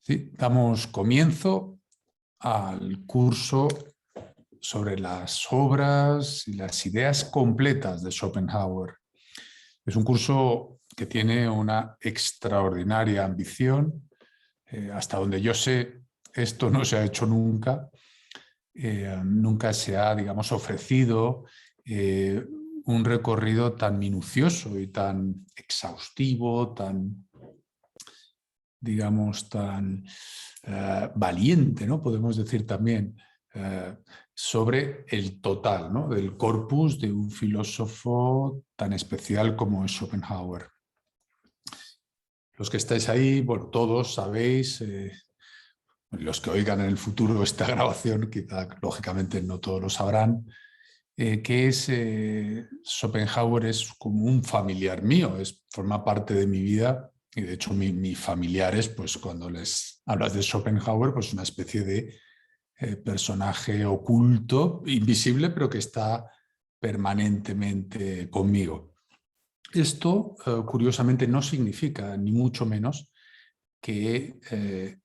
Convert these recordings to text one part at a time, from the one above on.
Sí, damos comienzo al curso sobre las obras y las ideas completas de Schopenhauer. Es un curso que tiene una extraordinaria ambición. Hasta donde yo sé, esto no se ha hecho nunca. Nunca se ha, digamos, ofrecido un recorrido tan minucioso y tan exhaustivo, tan, digamos, tan valiente, ¿no? Podemos decir también, sobre el total, ¿no? Del corpus de un filósofo tan especial como es Schopenhauer. Los que estáis ahí, bueno, todos sabéis, los que oigan en el futuro esta grabación, quizá lógicamente no todos lo sabrán, que es Schopenhauer es como un familiar mío, forma parte de mi vida. Y de hecho mis familiares, pues cuando les hablas de Schopenhauer, pues una especie de personaje oculto, invisible, pero que está permanentemente conmigo. Esto, curiosamente, no significa, ni mucho menos, que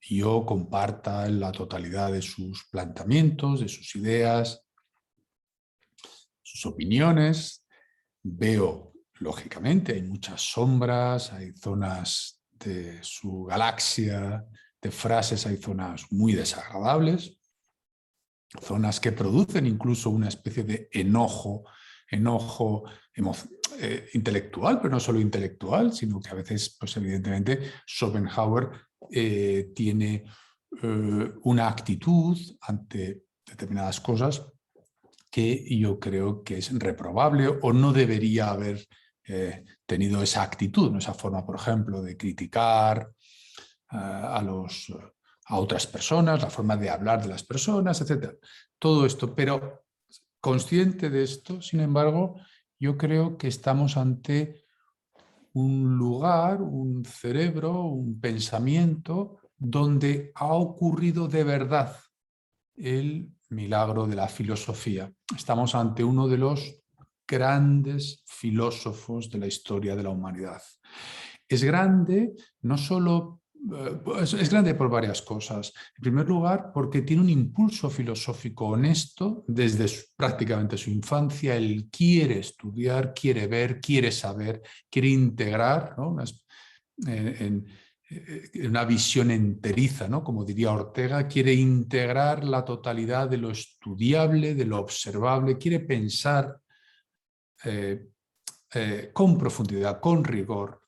yo comparta la totalidad de sus planteamientos, de sus ideas, sus opiniones. Veo, lógicamente, hay muchas sombras, hay zonas de su galaxia, de frases, hay zonas muy desagradables, zonas que producen incluso una especie de enojo intelectual, pero no solo intelectual, sino que a veces, pues evidentemente, Schopenhauer tiene una actitud ante determinadas cosas que yo creo que es reprobable o no debería haber tenido esa actitud, ¿no? Esa forma, por ejemplo, de criticar a otras personas, la forma de hablar de las personas, etc. Todo esto, pero consciente de esto, sin embargo, yo creo que estamos ante un lugar, un cerebro, un pensamiento donde ha ocurrido de verdad el milagro de la filosofía. Estamos ante uno de los grandes filósofos de la historia de la humanidad. Es grande no solo, es grande por varias cosas. En primer lugar, porque tiene un impulso filosófico honesto desde prácticamente su infancia. Él quiere estudiar, quiere ver, quiere saber, quiere integrar, ¿no? en una visión enteriza, ¿no? Como diría Ortega, quiere integrar la totalidad de lo estudiable, de lo observable, quiere pensar con profundidad, con rigor,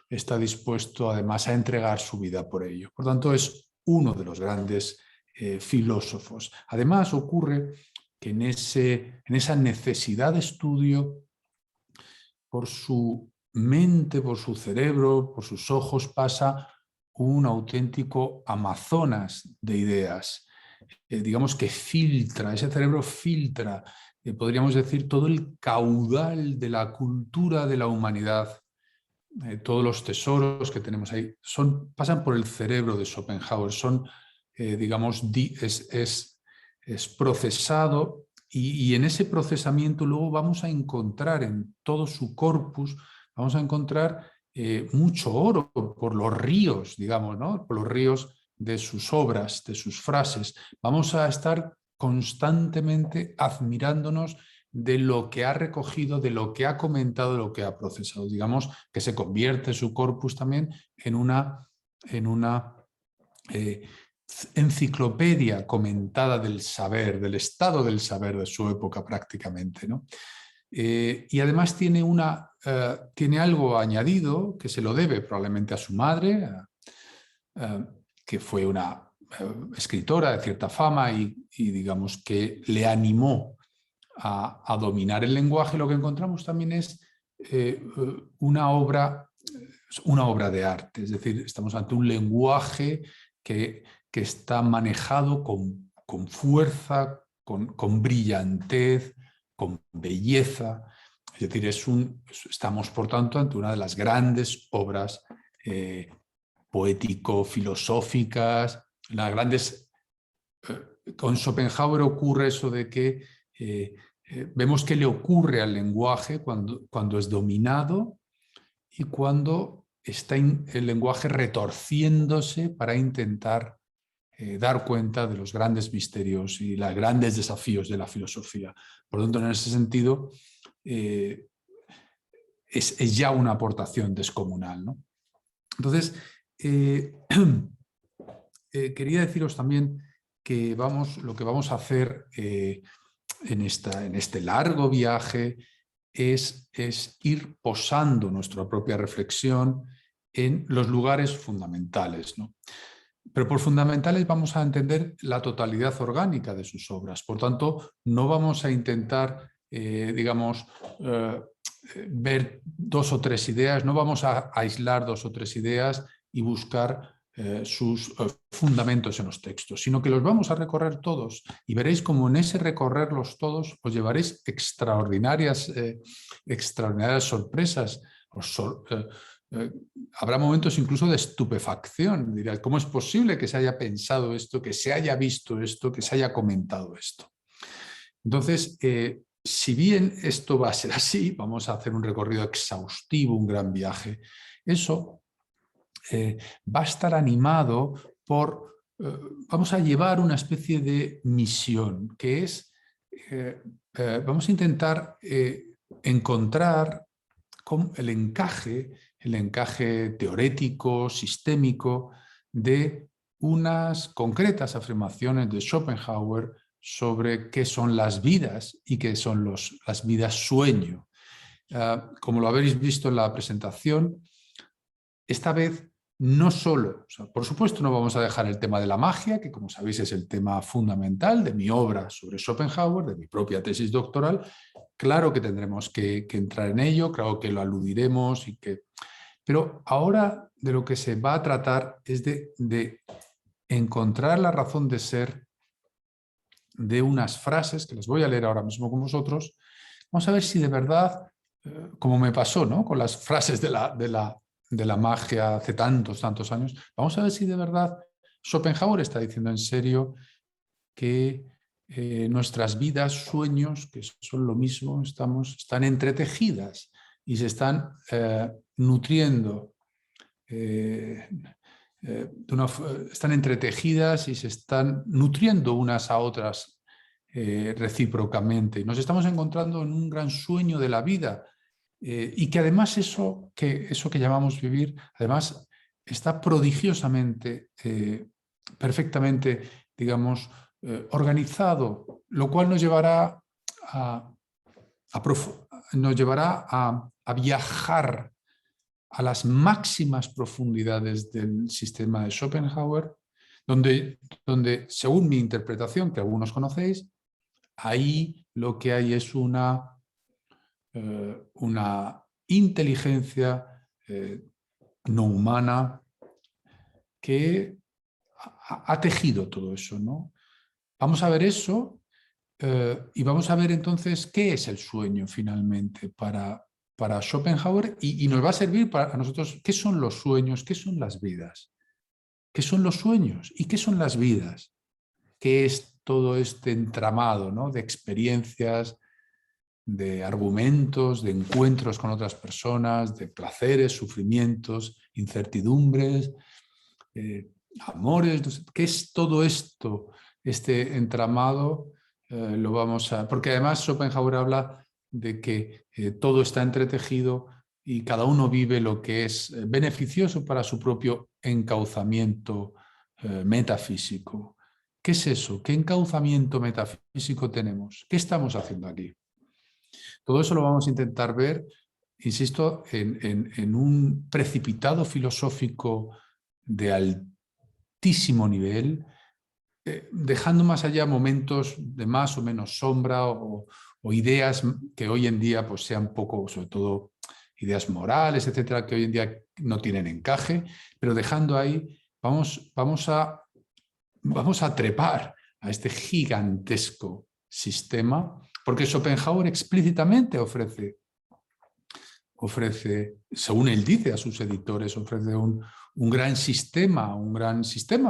está dispuesto además a entregar su vida por ello. Por tanto, es uno de los grandes filósofos. Además, ocurre que en esa necesidad de estudio, por su mente, por su cerebro, por sus ojos, pasa un auténtico Amazonas de ideas. Digamos que filtra, ese cerebro filtra, podríamos decir, todo el caudal de la cultura de la humanidad. Todos los tesoros que tenemos ahí pasan por el cerebro de Schopenhauer, digamos, es procesado y en ese procesamiento luego vamos a encontrar en todo su corpus, vamos a encontrar mucho oro por los ríos, digamos, ¿no? Por los ríos de sus obras, de sus frases. Vamos a estar constantemente admirándonos de lo que ha recogido, de lo que ha comentado, de lo que ha procesado. Digamos que se convierte su corpus también en una enciclopedia comentada del saber, del estado del saber de su época prácticamente, ¿no? Y además tiene algo añadido que se lo debe probablemente a su madre, que fue una escritora de cierta fama y digamos que le animó a dominar el lenguaje. Lo que encontramos también es una obra de arte, es decir, estamos ante un lenguaje que está manejado con fuerza, con brillantez, con belleza. Es decir, estamos por tanto ante una de las grandes obras poético-filosóficas, las grandes... con Schopenhauer ocurre eso de que vemos qué le ocurre al lenguaje cuando es dominado y cuando está el lenguaje retorciéndose para intentar dar cuenta de los grandes misterios y los grandes desafíos de la filosofía. Por lo tanto, en ese sentido, es ya una aportación descomunal, ¿no? Entonces, quería deciros también que lo que vamos a hacer en este largo viaje es ir posando nuestra propia reflexión en los lugares fundamentales, ¿no? Pero por fundamentales vamos a entender la totalidad orgánica de sus obras. Por tanto, no vamos a intentar, digamos, ver 2 o 3 ideas, no vamos a aislar 2 o 3 ideas y buscar sus fundamentos en los textos, sino que los vamos a recorrer todos y veréis cómo en ese recorrerlos todos os llevaréis extraordinarias sorpresas. Habrá momentos incluso de estupefacción. Dirás, ¿cómo es posible que se haya pensado esto, que se haya visto esto, que se haya comentado esto? Entonces, si bien esto va a ser así, vamos a hacer un recorrido exhaustivo, un gran viaje, eso va a estar animado por, vamos a llevar una especie de misión, que es, vamos a intentar encontrar el encaje teórico, sistémico, de unas concretas afirmaciones de Schopenhauer sobre qué son las vidas y qué son las vidas sueño. Como lo habéis visto en la presentación, esta vez no solo, por supuesto no vamos a dejar el tema de la magia, que como sabéis es el tema fundamental de mi obra sobre Schopenhauer, de mi propia tesis doctoral. Claro que tendremos que entrar en ello, claro que lo aludiremos, pero ahora de lo que se va a tratar es de encontrar la razón de ser de unas frases que les voy a leer ahora mismo con vosotros. Vamos a ver si de verdad, como me pasó, ¿no?, con las frases de la magia hace tantos años, vamos a ver si de verdad Schopenhauer está diciendo en serio que nuestras vidas, sueños, que son lo mismo, están entretejidas y se están nutriendo, están entretejidas y se están nutriendo unas a otras recíprocamente. Nos estamos encontrando en un gran sueño de la vida y que además eso que llamamos vivir, además está prodigiosamente, perfectamente, digamos, organizado, lo cual nos llevará a viajar a las máximas profundidades del sistema de Schopenhauer, donde según mi interpretación, que algunos conocéis, ahí lo que hay es una inteligencia no humana que ha tejido todo eso, ¿no? Vamos a ver eso y vamos a ver entonces qué es el sueño finalmente para Schopenhauer y nos va a servir para nosotros qué son los sueños, qué son las vidas, qué son los sueños y qué son las vidas, qué es todo este entramado, ¿no?, de experiencias, de argumentos, de encuentros con otras personas, de placeres, sufrimientos, incertidumbres, amores. ¿Qué es todo esto? Este entramado lo vamos a... Porque además Schopenhauer habla de que todo está entretejido y cada uno vive lo que es beneficioso para su propio encauzamiento metafísico. ¿Qué es eso? ¿Qué encauzamiento metafísico tenemos? ¿Qué estamos haciendo aquí? Todo eso lo vamos a intentar ver, insisto, en un precipitado filosófico de altísimo nivel, dejando más allá momentos de más o menos sombra o ideas que hoy en día pues, sean poco, sobre todo ideas morales, etcétera, que hoy en día no tienen encaje, pero dejando ahí, vamos a trepar a este gigantesco sistema, porque Schopenhauer explícitamente ofrece, según él dice a sus editores, ofrece un gran sistema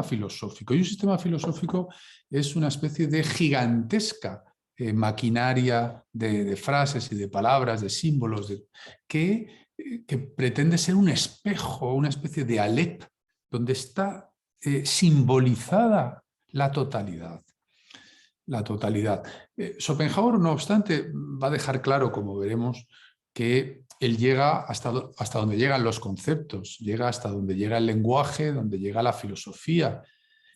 filosófico. Y un sistema filosófico es una especie de gigantesca maquinaria de frases y de palabras, de símbolos, que que pretende ser un espejo, una especie de Aleph, donde está simbolizada la totalidad. La totalidad. Schopenhauer, no obstante, va a dejar claro, como veremos, que él llega hasta donde llegan los conceptos, llega hasta donde llega el lenguaje, donde llega la filosofía.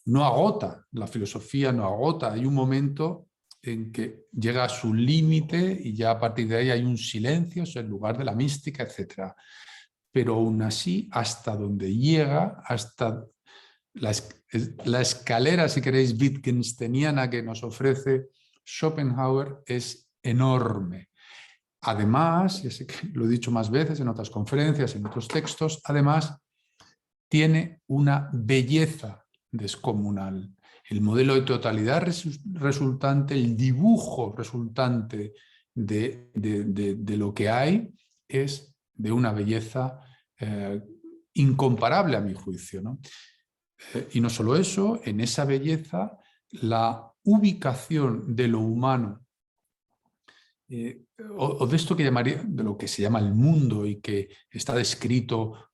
No agota, la filosofía no agota. Hay un momento en que llega a su límite y ya a partir de ahí hay un silencio, es el lugar de la mística, etc. Pero aún así, hasta donde llega, hasta la escalera, si queréis, Wittgensteiniana que nos ofrece Schopenhauer es enorme. Además, ya sé que lo he dicho más veces en otras conferencias, en otros textos, además tiene una belleza descomunal. El modelo de totalidad resultante, el dibujo resultante de lo que hay es de una belleza incomparable a mi juicio, ¿no? Y no solo eso, en esa belleza, la ubicación de lo humano, o de esto que llamaría, de lo que se llama el mundo y que está descrito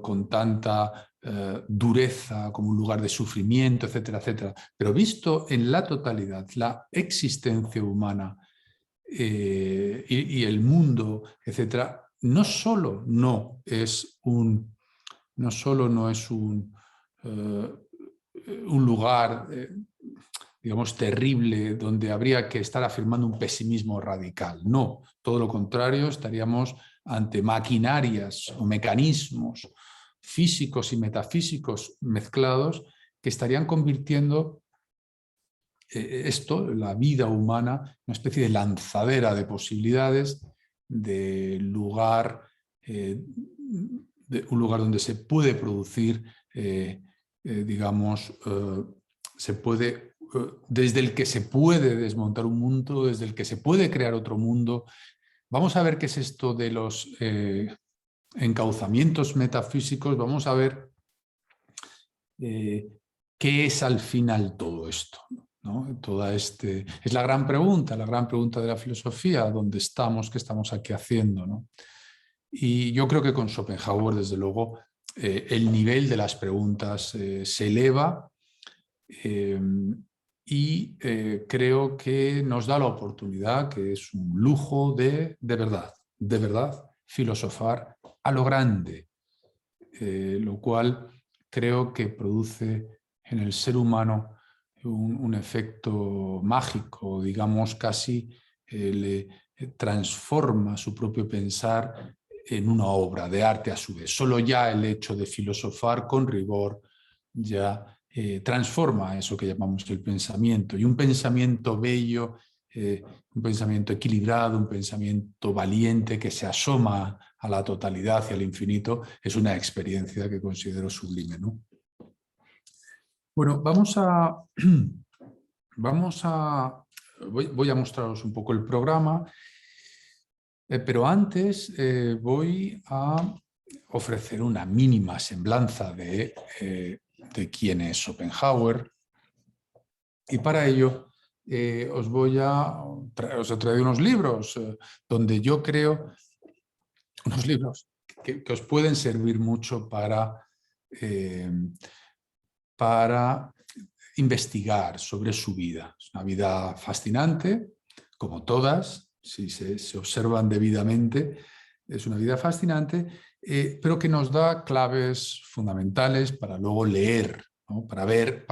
con tanta dureza como un lugar de sufrimiento, etcétera, etcétera, pero visto en la totalidad, la existencia humana y el mundo, etcétera, no solo no es un un lugar, digamos, terrible, donde habría que estar afirmando un pesimismo radical. No, todo lo contrario, estaríamos ante maquinarias o mecanismos físicos y metafísicos mezclados que estarían convirtiendo esto, la vida humana, en una especie de lanzadera de posibilidades, de lugar, un lugar donde se puede producir, digamos, desde el que se puede desmontar un mundo, desde el que se puede crear otro mundo. Vamos a ver qué es esto de los encauzamientos metafísicos, vamos a ver qué es al final todo esto, ¿no? Es la gran pregunta de la filosofía, ¿dónde estamos? ¿Qué estamos aquí haciendo? ¿No? Y yo creo que con Schopenhauer, desde luego, el nivel de las preguntas se eleva y creo que nos da la oportunidad, que es un lujo de verdad, filosofar a lo grande, lo cual creo que produce en el ser humano un efecto mágico, digamos, casi le transforma su propio pensar en una obra de arte a su vez. Solo ya el hecho de filosofar con rigor ya transforma eso que llamamos el pensamiento. Y un pensamiento bello, un pensamiento equilibrado, un pensamiento valiente que se asoma a la totalidad y al infinito, es una experiencia que considero sublime, ¿no? Bueno, voy a mostraros un poco el programa, pero antes voy a ofrecer una mínima semblanza de quién es Schopenhauer, y para ello os he traído unos libros donde yo creo, unos libros que os pueden servir mucho para investigar sobre su vida. Es una vida fascinante, como todas, si se observan debidamente, es una vida fascinante, pero que nos da claves fundamentales para luego leer, ¿no? Para ver,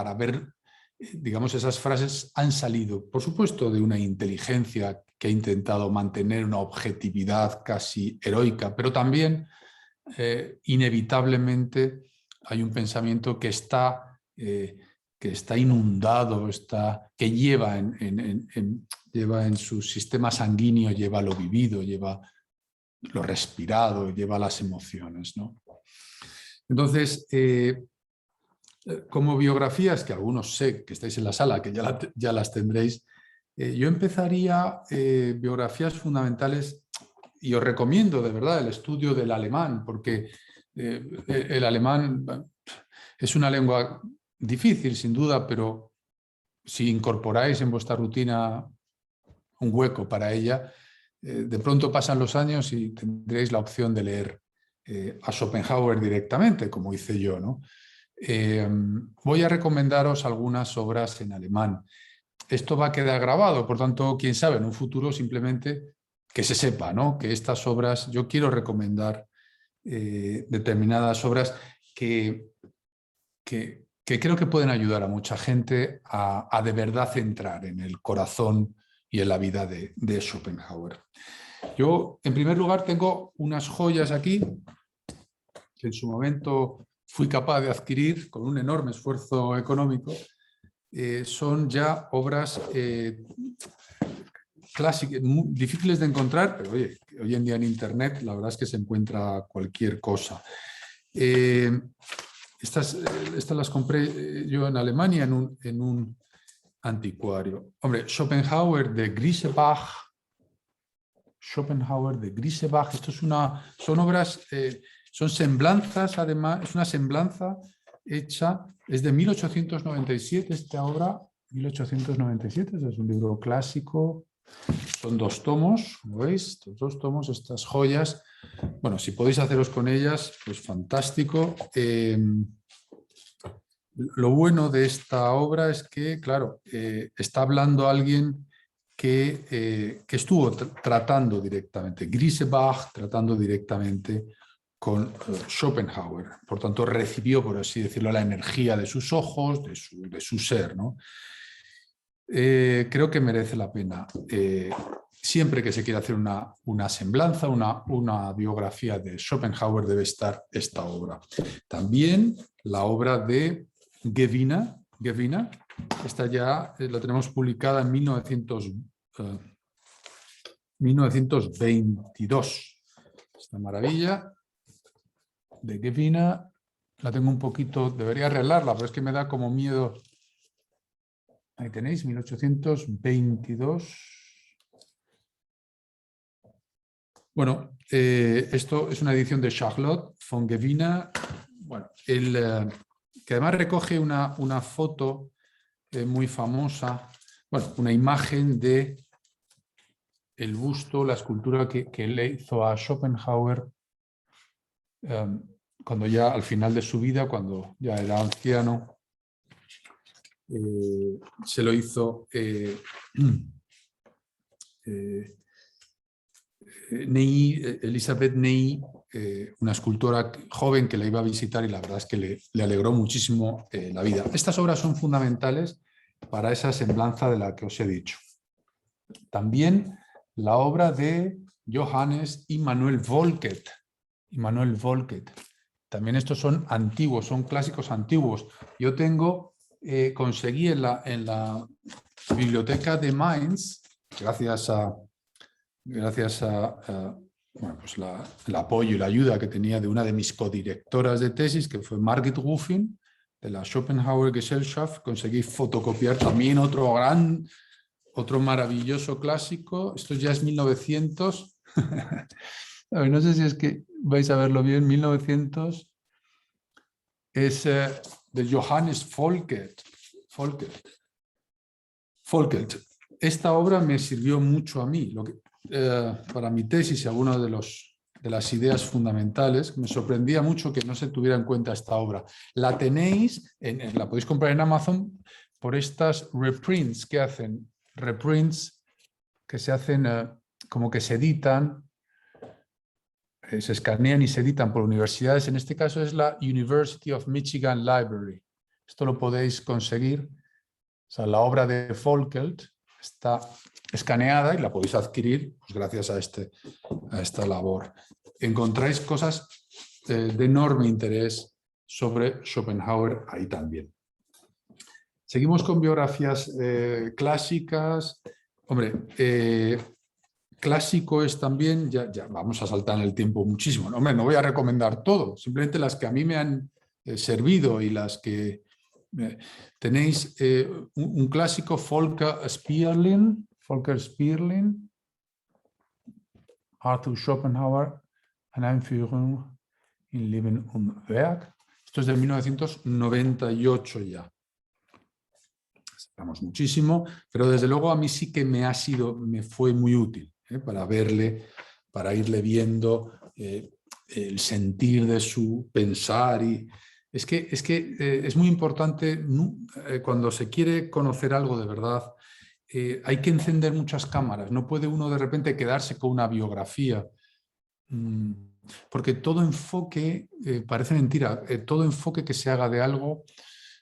digamos, esas frases han salido, por supuesto, de una inteligencia que ha intentado mantener una objetividad casi heroica, pero también, inevitablemente, hay un pensamiento que está inundado, que lleva en su sistema sanguíneo, lleva lo vivido, lleva lo respirado, lleva las emociones, ¿no? Entonces, como biografías, que algunos sé que estáis en la sala, que ya las tendréis, yo empezaría biografías fundamentales, y os recomiendo de verdad el estudio del alemán, porque el alemán es una lengua difícil, sin duda, pero si incorporáis en vuestra rutina un hueco para ella, de pronto pasan los años y tendréis la opción de leer a Schopenhauer directamente, como hice yo, ¿no? Voy a recomendaros algunas obras en alemán. Esto va a quedar grabado, por tanto, quién sabe, en un futuro simplemente que se sepa, ¿no? Que estas obras, yo quiero recomendar determinadas obras que creo que pueden ayudar a mucha gente a de verdad entrar en el corazón y en la vida de Schopenhauer. Yo, en primer lugar, tengo unas joyas aquí que en su momento fui capaz de adquirir con un enorme esfuerzo económico. Son ya obras clásicas, muy difíciles de encontrar, pero oye, hoy en día en Internet la verdad es que se encuentra cualquier cosa. Estas las compré yo en Alemania en un anticuario. Hombre, Schopenhauer de Griesebach. Esto son obras, son semblanzas, además, es una semblanza hecha, es de 1897 esta obra, 1897, es un libro clásico, son 2 tomos, como veis, estos 2 tomos, estas joyas. Bueno, si podéis haceros con ellas, pues fantástico. Lo bueno de esta obra es que, claro, está hablando alguien que estuvo tratando directamente, Griesebach tratando directamente con Schopenhauer. Por tanto, recibió, por así decirlo, la energía de sus ojos, de su ser, ¿no? Creo que merece la pena. Siempre que se quiera hacer una semblanza, una biografía de Schopenhauer, debe estar esta obra. También la obra de Gewinner. Esta ya la tenemos publicada en 1922. Esta maravilla de Gewinner. La tengo un poquito, debería arreglarla, pero es que me da como miedo. Ahí tenéis, 1822. Bueno, esto es una edición de Charlotte von Gewinner. Bueno, que además recoge una foto muy famosa, bueno, una imagen de el busto, la escultura que le hizo a Schopenhauer cuando ya al final de su vida, cuando ya era anciano, se lo hizo Elisabeth Ney, una escultora joven que la iba a visitar y la verdad es que le alegró muchísimo la vida. Estas obras son fundamentales para esa semblanza de la que os he dicho. También la obra de Johannes Immanuel Volkert. También estos son antiguos, son clásicos antiguos. Yo conseguí en la biblioteca de Mainz, gracias a bueno, pues el apoyo y la ayuda que tenía de una de mis codirectoras de tesis, que fue Margit Ruffin, de la Schopenhauer Gesellschaft, conseguí fotocopiar también otro maravilloso clásico. Esto ya es 1900. A ver, no sé si es que vais a verlo bien. 1900 es de Johannes Volkert. Esta obra me sirvió mucho a mí. Para mi tesis y algunas de las ideas fundamentales, me sorprendía mucho que no se tuviera en cuenta esta obra. La tenéis, la podéis comprar en Amazon por estas reprints que hacen, que se hacen como que se editan, se escanean y se editan por universidades. En este caso es la University of Michigan Library. Esto lo podéis conseguir. O sea, la obra de Volkert está escaneada y la podéis adquirir pues, gracias a esta labor. Encontráis cosas de enorme interés sobre Schopenhauer ahí también. Seguimos con biografías clásicas. Hombre, clásico es también, ya vamos a saltar en el tiempo muchísimo. No, hombre, no voy a recomendar todo, simplemente las que a mí me han servido y las que tenéis un clásico, Volker Sperling, Arthur Schopenhauer, eine Einführung in Leben und Werk. Esto es de 1998 ya. Estamos muchísimo, pero desde luego a mí sí que me fue muy útil. para verle, para irle viendo el sentir de su pensar. Y es que es muy importante cuando se quiere conocer algo de verdad. Hay que encender muchas cámaras, no puede uno de repente quedarse con una biografía, porque todo enfoque, parece mentira, todo enfoque que se haga de algo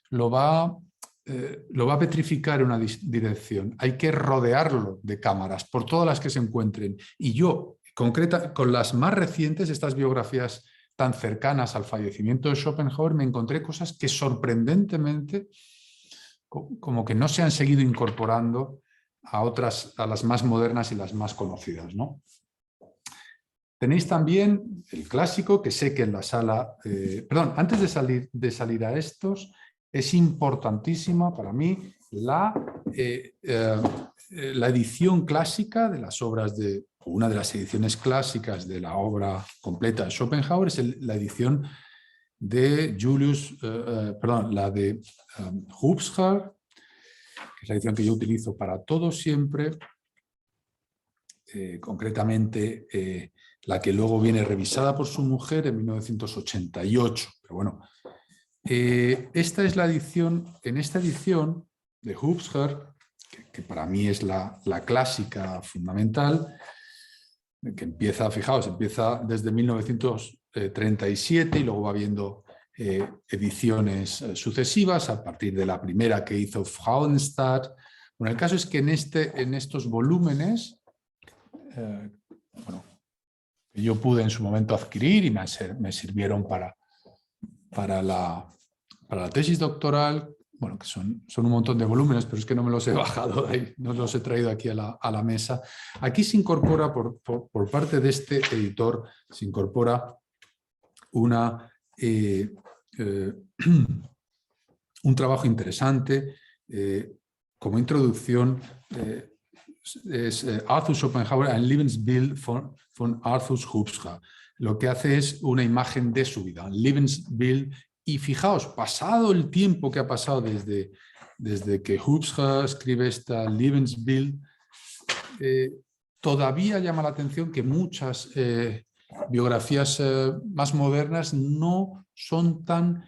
lo va a petrificar en una dirección. Hay que rodearlo de cámaras, por todas las que se encuentren. Y yo, con las más recientes, estas biografías tan cercanas al fallecimiento de Schopenhauer, me encontré cosas que sorprendentemente como que no se han seguido incorporando a las más modernas y las más conocidas, ¿no? Tenéis también el clásico, que sé que en la sala... perdón, antes de salir a estos, es importantísima para mí la edición clásica de las obras de... Una de las ediciones clásicas de la obra completa de Schopenhauer es la edición de la de Hubscher, que es la edición que yo utilizo para todo siempre, concretamente la que luego viene revisada por su mujer en 1988. Pero bueno, esta es la edición, en esta edición de Hubscher, que para mí es la clásica fundamental, que empieza, fijaos, empieza desde 1937 y luego va viendo ediciones sucesivas a partir de la primera que hizo Frauenstadt. Bueno, el caso es que en estos volúmenes, que yo pude en su momento adquirir y me sirvieron para la tesis doctoral, bueno, que son un montón de volúmenes, pero es que no me los he bajado de ahí, no los he traído aquí a la mesa. Aquí se incorpora, por parte de este editor, se incorpora un trabajo interesante como introducción, es Arthur Schopenhauer, ein Lebensbild von Arthur Hubscher. Lo que hace es una imagen de su vida, un Lebensbild. Y fijaos, pasado el tiempo que ha pasado desde que Hubscher escribe esta Lebensbild, todavía llama la atención que muchas biografías más modernas no son tan...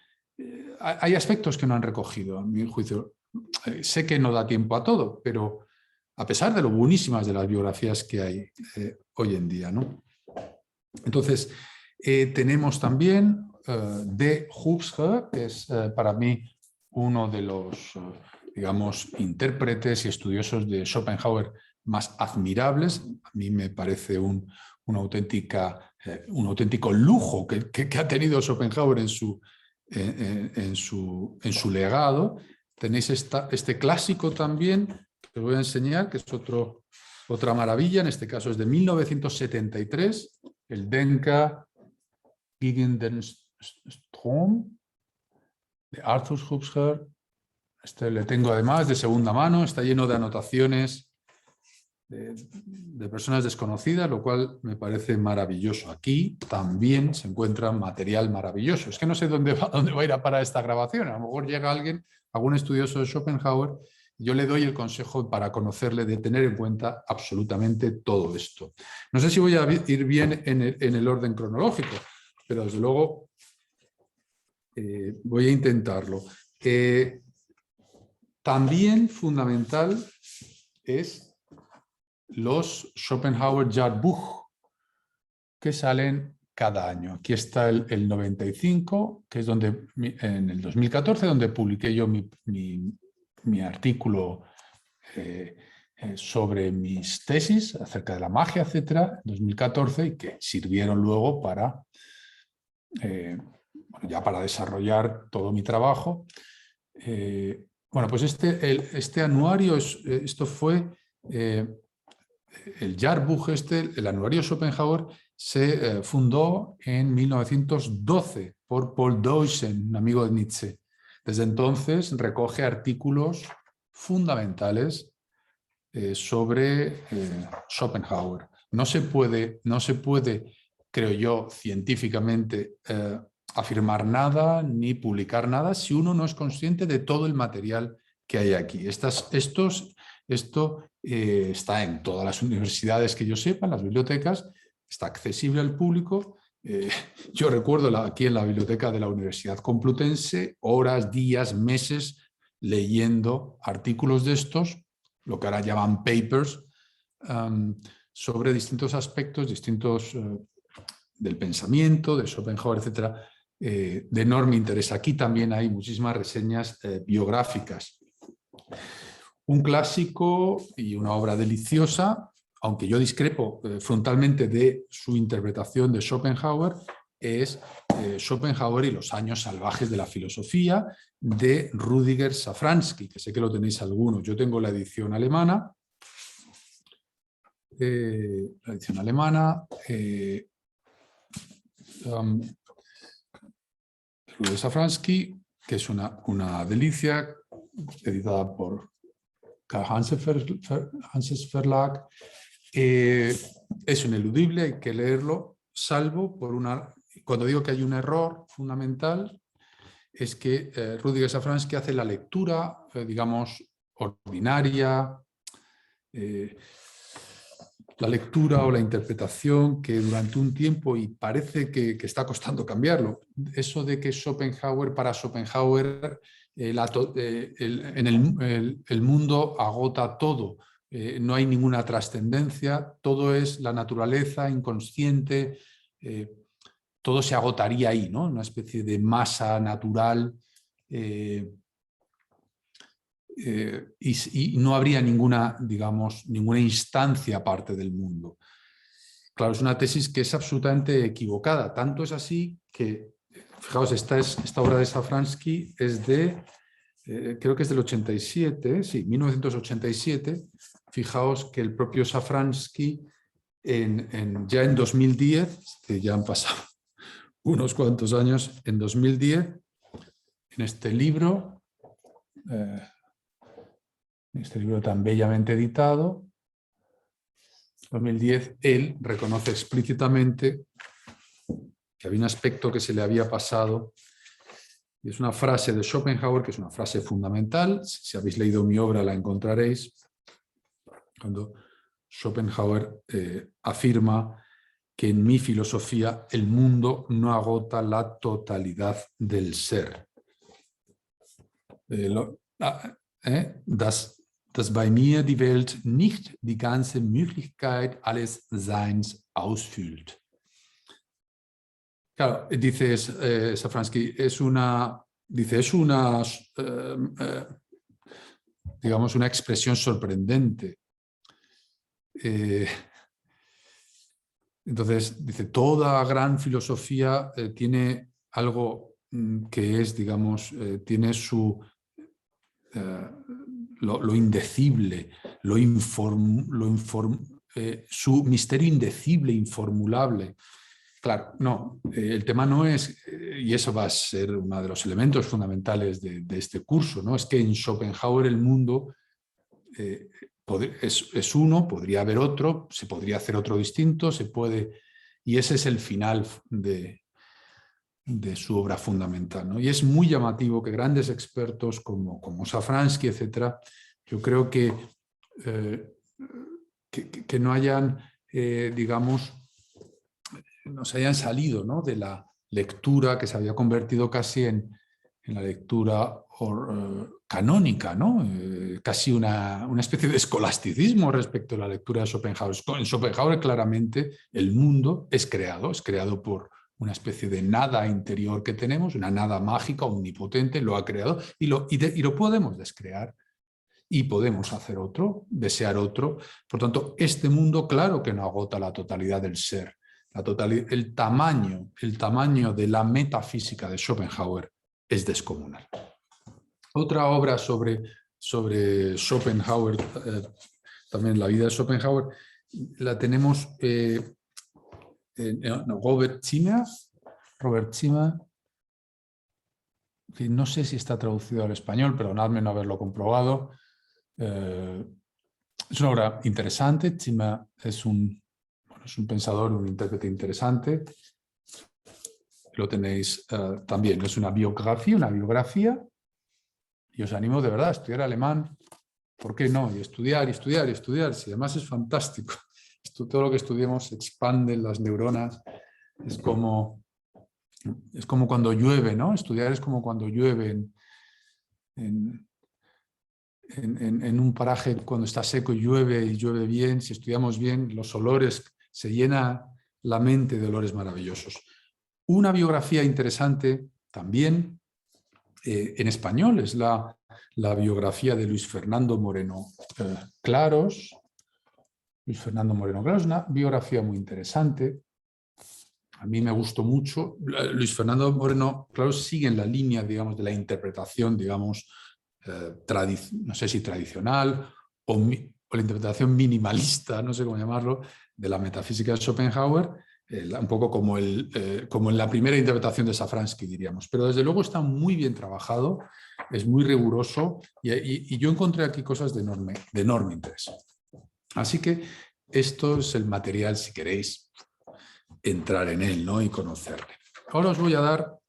hay aspectos que no han recogido, a mi juicio. Sé que no da tiempo a todo, pero a pesar de lo buenísimas de las biografías que hay hoy en día, ¿no? Entonces, tenemos también de Hubscher, que es para mí uno de los, digamos, intérpretes y estudiosos de Schopenhauer más admirables. A mí me parece un auténtico lujo que ha tenido Schopenhauer en su legado. Tenéis este clásico también, que os voy a enseñar, que es otra maravilla. En este caso es de 1973, el Denker gegen den Strom, de Arthur Hubscher. Este le tengo además de segunda mano, está lleno de anotaciones de personas desconocidas, lo cual me parece maravilloso. Aquí también se encuentra material maravilloso. Es que no sé dónde va a ir a parar esta grabación. A lo mejor llega alguien, algún estudioso de Schopenhauer, y yo le doy el consejo para conocerle de tener en cuenta absolutamente todo esto. No sé si voy a ir bien en el orden cronológico, pero desde luego voy a intentarlo. También fundamental es los Schopenhauer Jahrbuch, que salen cada año. Aquí está el 95, que es en el 2014, donde publiqué yo mi artículo sobre mis tesis acerca de la magia, etcétera, en 2014, y que sirvieron luego ya para desarrollar todo mi trabajo. Bueno, pues este anuario, esto fue el Jahrbuch, el anuario Schopenhauer, se fundó en 1912 por Paul Deussen, un amigo de Nietzsche. Desde entonces recoge artículos fundamentales sobre Schopenhauer. No se puede, creo yo, científicamente afirmar nada ni publicar nada si uno no es consciente de todo el material que hay aquí. Estos Esto está en todas las universidades que yo sepa, en las bibliotecas, está accesible al público. Yo recuerdo aquí en la biblioteca de la Universidad Complutense, horas, días, meses, leyendo artículos de estos, lo que ahora llaman papers, sobre distintos aspectos, distintos del pensamiento, de Schopenhauer, etcétera, de enorme interés. Aquí también hay muchísimas reseñas biográficas. Un clásico y una obra deliciosa, aunque yo discrepo frontalmente de su interpretación de Schopenhauer, es Schopenhauer y los años salvajes de la filosofía, de Rüdiger Safransky, que sé que lo tenéis algunos. Yo tengo la edición alemana. Rüdiger Safransky, que es una delicia, editada por Karl Hanses Verlag. Es ineludible, hay que leerlo, salvo por una... Cuando digo que hay un error fundamental, es que Rüdiger Safransky hace la lectura, digamos, ordinaria, la lectura o la interpretación que durante un tiempo, y parece que está costando cambiarlo, eso de que para Schopenhauer el mundo agota todo, no hay ninguna trascendencia, todo es la naturaleza inconsciente, todo se agotaría ahí, ¿no? Una especie de masa natural, y no habría ninguna, digamos, ninguna instancia aparte del mundo. Claro, es una tesis que es absolutamente equivocada. Tanto es así que, fijaos, esta obra de Safransky es de, creo que es del 87, sí, 1987. Fijaos que el propio Safransky ya en 2010, ya han pasado unos cuantos años, en 2010, en este libro tan bellamente editado, 2010, él reconoce explícitamente que había un aspecto que se le había pasado, y es una frase de Schopenhauer, que es una frase fundamental. Si habéis leído mi obra la encontraréis, cuando Schopenhauer afirma que en mi filosofía el mundo no agota la totalidad del ser. Dass bei mir die Welt nicht die ganze Möglichkeit alles Seins ausfüllt. Claro, dice Safransky, digamos, una expresión sorprendente. Entonces, dice, toda gran filosofía tiene algo que es, digamos, tiene lo indecible, su misterio indecible, informulable. Claro, no, el tema no es, y eso va a ser uno de los elementos fundamentales de este curso, ¿no? Es que en Schopenhauer el mundo es uno, podría haber otro, se podría hacer otro distinto, y ese es el final de su obra fundamental, ¿no? Y es muy llamativo que grandes expertos como Safransky, etcétera, yo creo que no hayan, digamos, no se hayan salido, ¿no?, de la lectura que se había convertido casi en la lectura canónica, ¿no? Casi una especie de escolasticismo respecto a la lectura de Schopenhauer. En Schopenhauer claramente el mundo es creado por una especie de nada interior que tenemos, una nada mágica, omnipotente, lo ha creado y lo podemos descrear. Y podemos hacer otro, desear otro. Por tanto, este mundo, claro que no agota la totalidad del ser. El tamaño de la metafísica de Schopenhauer es descomunal. Otra obra sobre Schopenhauer, también la vida de Schopenhauer, la tenemos Robert Zimmer, que no sé si está traducido al español, perdonadme no haberlo comprobado. Es una obra interesante. Zimmer es un pensador, un intérprete interesante. Lo tenéis también, es una biografía, y os animo de verdad a estudiar alemán. ¿por qué no? Y estudiar, y estudiar, y estudiar, si además es fantástico. Todo lo que estudiemos expande las neuronas, es como cuando llueve, ¿no? Estudiar es como cuando llueve en un paraje, cuando está seco y llueve bien, si estudiamos bien, los olores, se llena la mente de olores maravillosos. Una biografía interesante también en español es la biografía de Luis Fernando Moreno Claros. Luis Fernando Moreno Claros es una biografía muy interesante. A mí me gustó mucho. Luis Fernando Moreno Claros sigue en la línea, digamos, de la interpretación, digamos, no sé si tradicional o la interpretación minimalista, no sé cómo llamarlo, de la metafísica de Schopenhauer, un poco como en la primera interpretación de Safransky, diríamos. Pero desde luego está muy bien trabajado, es muy riguroso y yo encontré aquí cosas de enorme interés. Así que esto es el material, si queréis entrar en él, ¿no? Y conocerle. Ahora os voy a dar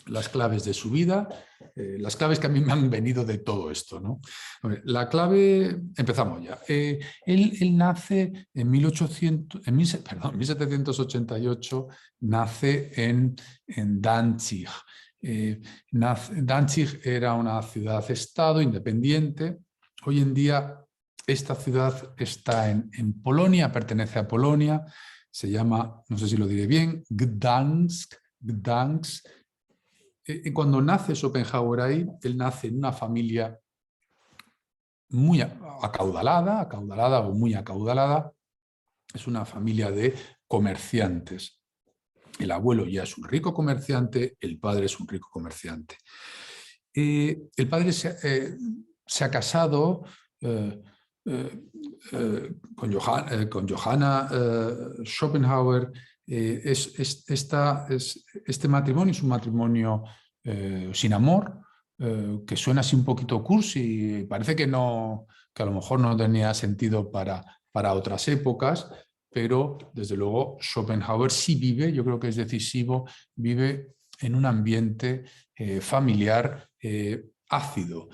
las claves de su vida, las claves que a mí me han venido de todo esto, ¿no? La clave, empezamos ya. Él nace en 1788, nace en Danzig. Danzig era una ciudad-estado independiente. Hoy en día esta ciudad está en Polonia, pertenece a Polonia, se llama, no sé si lo diré bien, Gdansk. Cuando nace Schopenhauer ahí, él nace en una familia muy acaudalada o muy acaudalada. Es una familia de comerciantes. El abuelo ya es un rico comerciante, el padre es un rico comerciante. El padre se ha casado con Johanna Schopenhauer. Este matrimonio es un matrimonio sin amor, que suena así un poquito cursi, parece que a lo mejor no tenía sentido para otras épocas, pero desde luego Schopenhauer sí vive, yo creo que es decisivo, vive en un ambiente familiar ácido.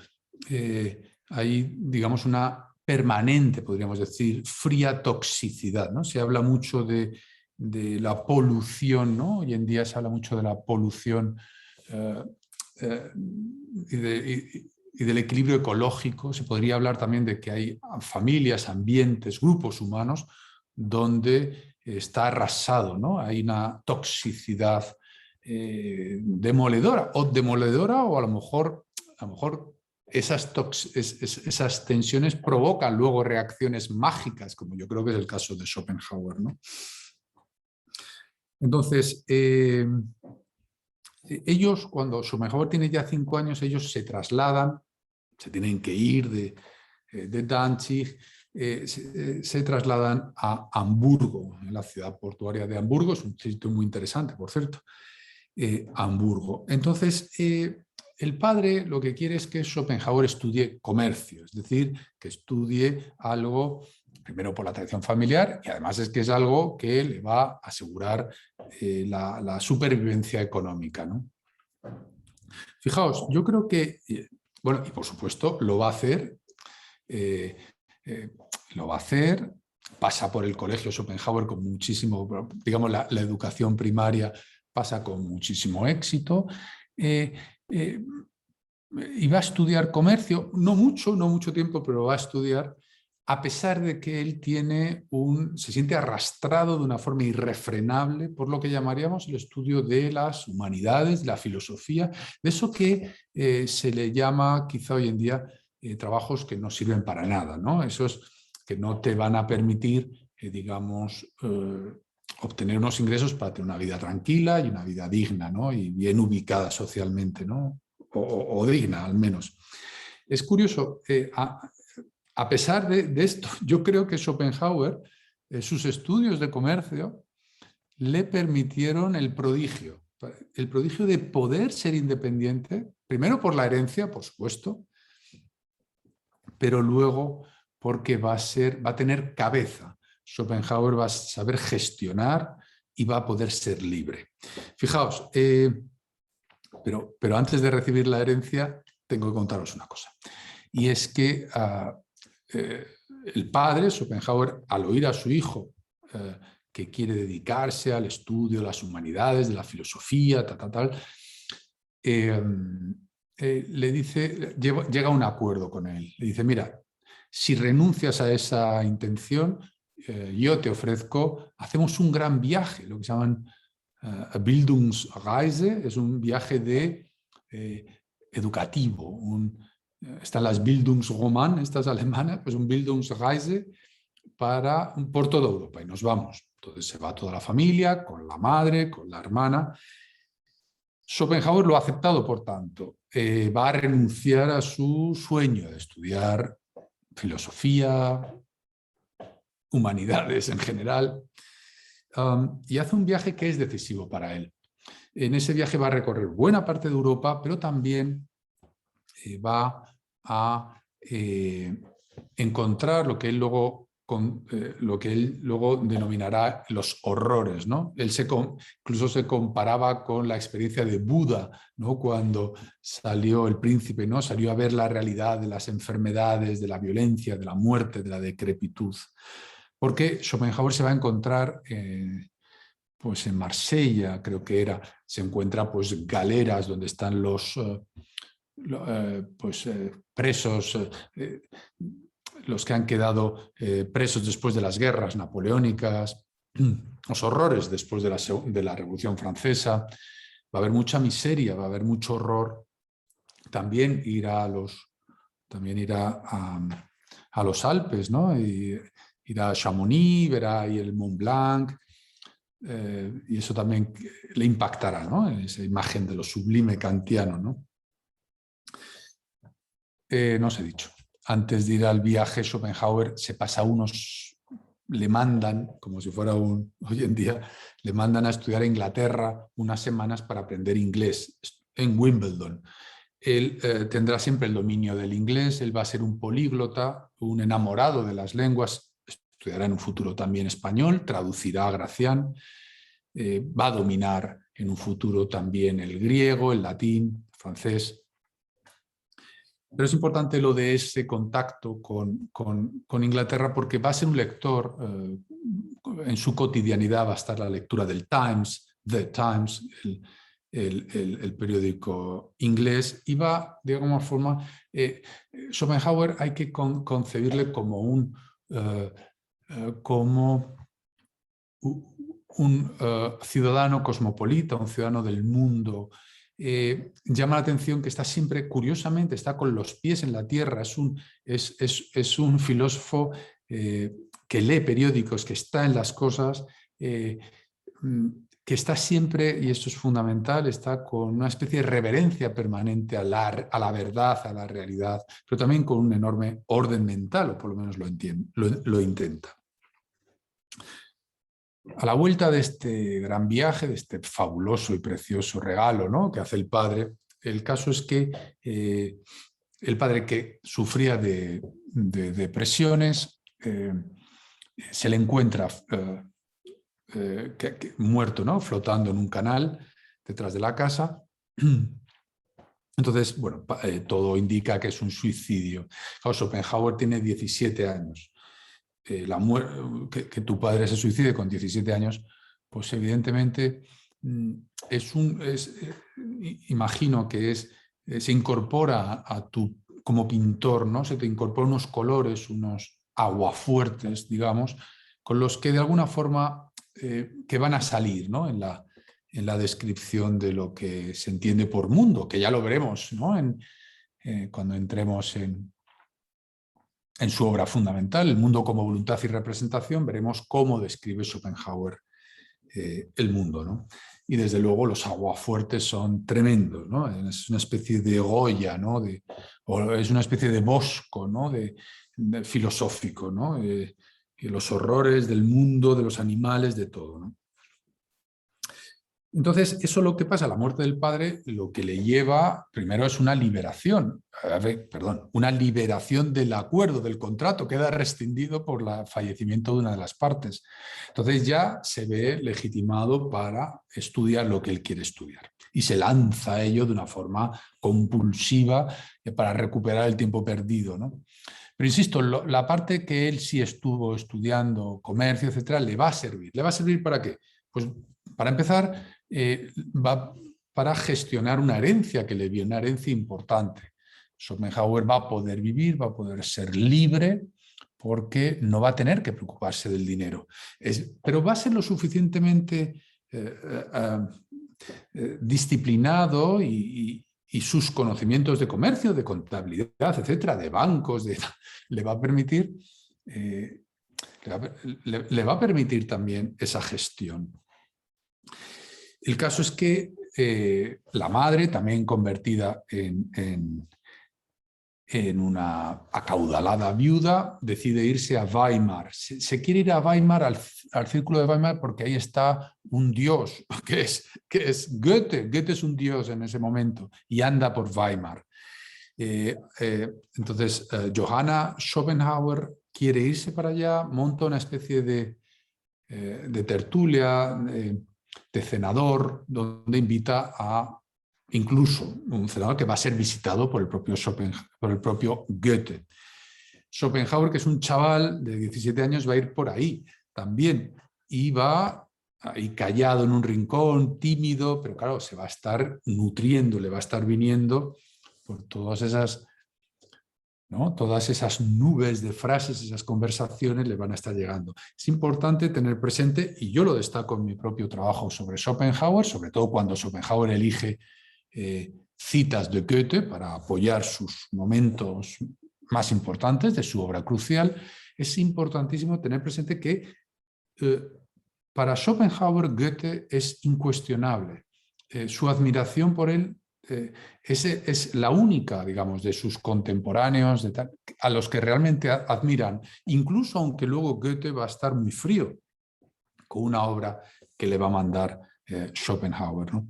Hay, digamos, una permanente, podríamos decir, fría toxicidad, ¿no? Se habla mucho de la polución, ¿no? Hoy en día se habla mucho de la polución y del equilibrio ecológico. Se podría hablar también de que hay familias, ambientes, grupos humanos donde está arrasado, ¿no? Hay una toxicidad demoledora o a lo mejor esas tensiones provocan luego reacciones mágicas, como yo creo que es el caso de Schopenhauer, ¿no? Entonces, ellos, cuando Schopenhauer tiene ya 5 años, ellos se trasladan, se tienen que ir de Danzig, se trasladan a Hamburgo, en la ciudad portuaria de Hamburgo. Es un sitio muy interesante, por cierto, Hamburgo. Entonces, el padre lo que quiere es que Schopenhauer estudie comercio, es decir, que estudie algo, primero por la tradición familiar, y además es que es algo que le va a asegurar la supervivencia económica, ¿no? Fijaos, yo creo que, bueno, y por supuesto lo va a hacer, pasa por el colegio Schopenhauer con muchísimo, digamos, la educación primaria pasa con muchísimo éxito, y va a estudiar comercio, no mucho tiempo, pero va a estudiar, a pesar de que él se siente arrastrado de una forma irrefrenable por lo que llamaríamos el estudio de las humanidades, de la filosofía, de eso que se le llama quizá hoy en día trabajos que no sirven para nada, ¿no? Esos que no te van a permitir, digamos, obtener unos ingresos para tener una vida tranquila y una vida digna, ¿no? Y bien ubicada socialmente, ¿no? O digna, al menos. Es curioso, a pesar de esto, yo creo que Schopenhauer, sus estudios de comercio, le permitieron el prodigio de poder ser independiente, primero por la herencia, por supuesto, pero luego porque va a tener cabeza. Schopenhauer va a saber gestionar y va a poder ser libre. Fijaos, pero antes de recibir la herencia tengo que contaros una cosa. Y es que el padre, Schopenhauer, al oír a su hijo que quiere dedicarse al estudio de las humanidades, de la filosofía, le dice, llega a un acuerdo con él. Le dice, mira, si renuncias a esa intención, yo te ofrezco, hacemos un gran viaje, lo que se llaman Bildungsreise, es un viaje educativo. Están las Bildungsroman, estas alemanas, pues un Bildungsreise por toda Europa y nos vamos. Entonces se va toda la familia, con la madre, con la hermana. Schopenhauer lo ha aceptado, por tanto, va a renunciar a su sueño de estudiar filosofía, humanidades en general, y hace un viaje que es decisivo para él. En ese viaje va a recorrer buena parte de Europa, pero también va a encontrar lo que él luego denominará los horrores, ¿no? Él incluso se comparaba con la experiencia de Buda, ¿no? Cuando salió el príncipe, ¿no? Salió a ver la realidad de las enfermedades, de la violencia, de la muerte, de la decrepitud. Porque Schopenhauer se va a encontrar pues en Marsella, creo que era, se encuentra pues galeras donde están los presos, los que han quedado presos después de las guerras napoleónicas, los horrores después de la Revolución Francesa. Va a haber mucha miseria, va a haber mucho horror. También irá a los Alpes, ¿no? Irá a Chamonix, verá ahí el Mont Blanc, y eso también le impactará, ¿no? Esa imagen de lo sublime kantiano, ¿no? No os he dicho. Antes de ir al viaje, Schopenhauer se pasa le mandan, como si fuera hoy en día, le mandan a estudiar a Inglaterra unas semanas para aprender inglés en Wimbledon. Él tendrá siempre el dominio del inglés, él va a ser un políglota, un enamorado de las lenguas, estudiará en un futuro también español, traducirá a Gracián, va a dominar en un futuro también el griego, el latín, el francés. Pero es importante lo de ese contacto con Inglaterra porque va a ser un lector, en su cotidianidad va a estar la lectura del Times, The Times, el periódico inglés, y va, de alguna forma, Schopenhauer hay que concebirle como un ciudadano cosmopolita, un ciudadano del mundo. Llama la atención que está siempre, curiosamente, está con los pies en la tierra, es un filósofo que lee periódicos, que está en las cosas, que está siempre, y esto es fundamental, está con una especie de reverencia permanente a la verdad, a la realidad, pero también con un enorme orden mental, o por lo menos lo intenta. A la vuelta de este gran viaje, de este fabuloso y precioso regalo, ¿no?, que hace el padre, el caso es que el padre, que sufría de depresiones, se le encuentra muerto, ¿no?, flotando en un canal detrás de la casa. Entonces, bueno, todo indica que es un suicidio. Schopenhauer tiene 17 años. Que tu padre se suicide con 17 años, pues evidentemente imagino que se incorpora como pintor, ¿no? Se te incorpora unos colores, unos aguafuertes, digamos, con los que de alguna forma que van a salir, ¿no?, en la descripción de lo que se entiende por mundo, que ya lo veremos, ¿no?, cuando entremos en su obra fundamental, El mundo como voluntad y representación, veremos cómo describe Schopenhauer el mundo, ¿no? Y desde luego los aguafuertes son tremendos, ¿no? Es una especie de Goya, ¿no?, o es una especie de Bosco, ¿no?, de filosófico, ¿no? Y los horrores del mundo, de los animales, de todo, ¿no? Entonces, eso, lo que pasa, la muerte del padre, lo que le lleva primero es una liberación, una liberación del acuerdo, del contrato, queda rescindido por el fallecimiento de una de las partes. Entonces ya se ve legitimado para estudiar lo que él quiere estudiar. y se lanza a ello de una forma compulsiva para recuperar el tiempo perdido, ¿no? Pero insisto, la parte que él sí estuvo estudiando, comercio, etcétera, le va a servir. ¿Le va a servir para qué? Pues para empezar, para gestionar una herencia que le vio, una herencia importante. Schopenhauer va a poder vivir, va a poder ser libre, porque no va a tener que preocuparse del dinero. Pero va a ser lo suficientemente disciplinado y sus conocimientos de comercio, de contabilidad, etcétera, de bancos, le va a permitir, le va a permitir también esa gestión. El caso es que la madre, también convertida en una acaudalada viuda, decide irse a Weimar. Se quiere ir a Weimar, al círculo de Weimar, porque ahí está un dios, que es Goethe. Goethe es un dios en ese momento y anda por Weimar. Entonces, Johanna Schopenhauer quiere irse para allá, monta una especie de tertulia, de cenador, donde invita a incluso un cenador que va a ser visitado por el propio Goethe. Schopenhauer, que es un chaval de 17 años, va a ir por ahí también y va ahí callado en un rincón, tímido, pero claro, se va a estar nutriendo, le va a estar viniendo por todas esas, ¿no? Todas esas nubes de frases, esas conversaciones le van a estar llegando. Es importante tener presente, y yo lo destaco en mi propio trabajo sobre Schopenhauer, sobre todo cuando Schopenhauer elige citas de Goethe para apoyar sus momentos más importantes de su obra crucial, es importantísimo tener presente que para Schopenhauer Goethe es incuestionable. Su admiración por él es la única, digamos, de sus contemporáneos a los que realmente admiran, incluso aunque luego Goethe va a estar muy frío con una obra que le va a mandar Schopenhauer, ¿no?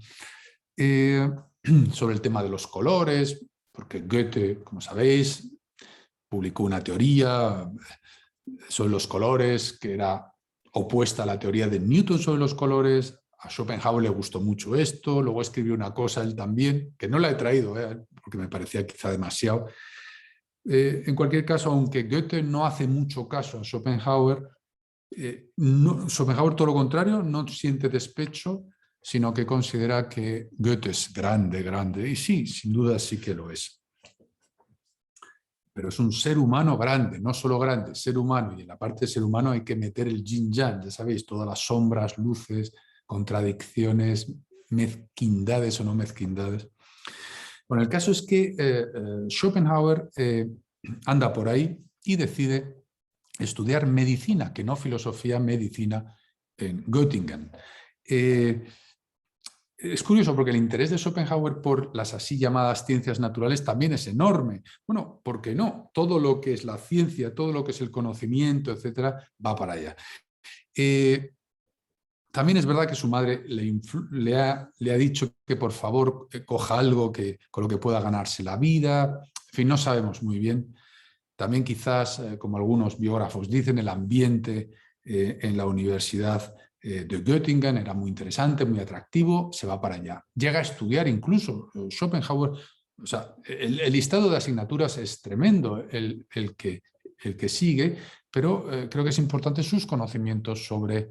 Sobre el tema de los colores, porque Goethe, como sabéis, publicó una teoría sobre los colores que era opuesta a la teoría de Newton sobre los colores. A Schopenhauer le gustó mucho esto, luego escribió una cosa él también, que no la he traído, porque me parecía quizá demasiado. En cualquier caso, aunque Goethe no hace mucho caso a Schopenhauer, Schopenhauer todo lo contrario, no siente despecho, sino que considera que Goethe es grande, grande, y sí, sin duda sí que lo es. Pero es un ser humano grande, no solo grande, ser humano, y en la parte de ser humano hay que meter el yin-yang, ya sabéis, todas las sombras, luces, contradicciones, mezquindades o no mezquindades. Bueno, el caso es que Schopenhauer anda por ahí y decide estudiar medicina, que no filosofía, medicina en Göttingen. Es curioso porque el interés de Schopenhauer por las así llamadas ciencias naturales también es enorme. Bueno, ¿por qué no? Todo lo que es la ciencia, todo lo que es el conocimiento, etcétera, va para allá. También es verdad que su madre le ha dicho que por favor coja algo con lo que pueda ganarse la vida. En fin, no sabemos muy bien. También quizás, como algunos biógrafos dicen, el ambiente en la universidad de Göttingen era muy interesante, muy atractivo, se va para allá. Llega a estudiar incluso Schopenhauer. O sea, el listado de asignaturas es tremendo el que sigue, pero creo que es importante sus conocimientos sobre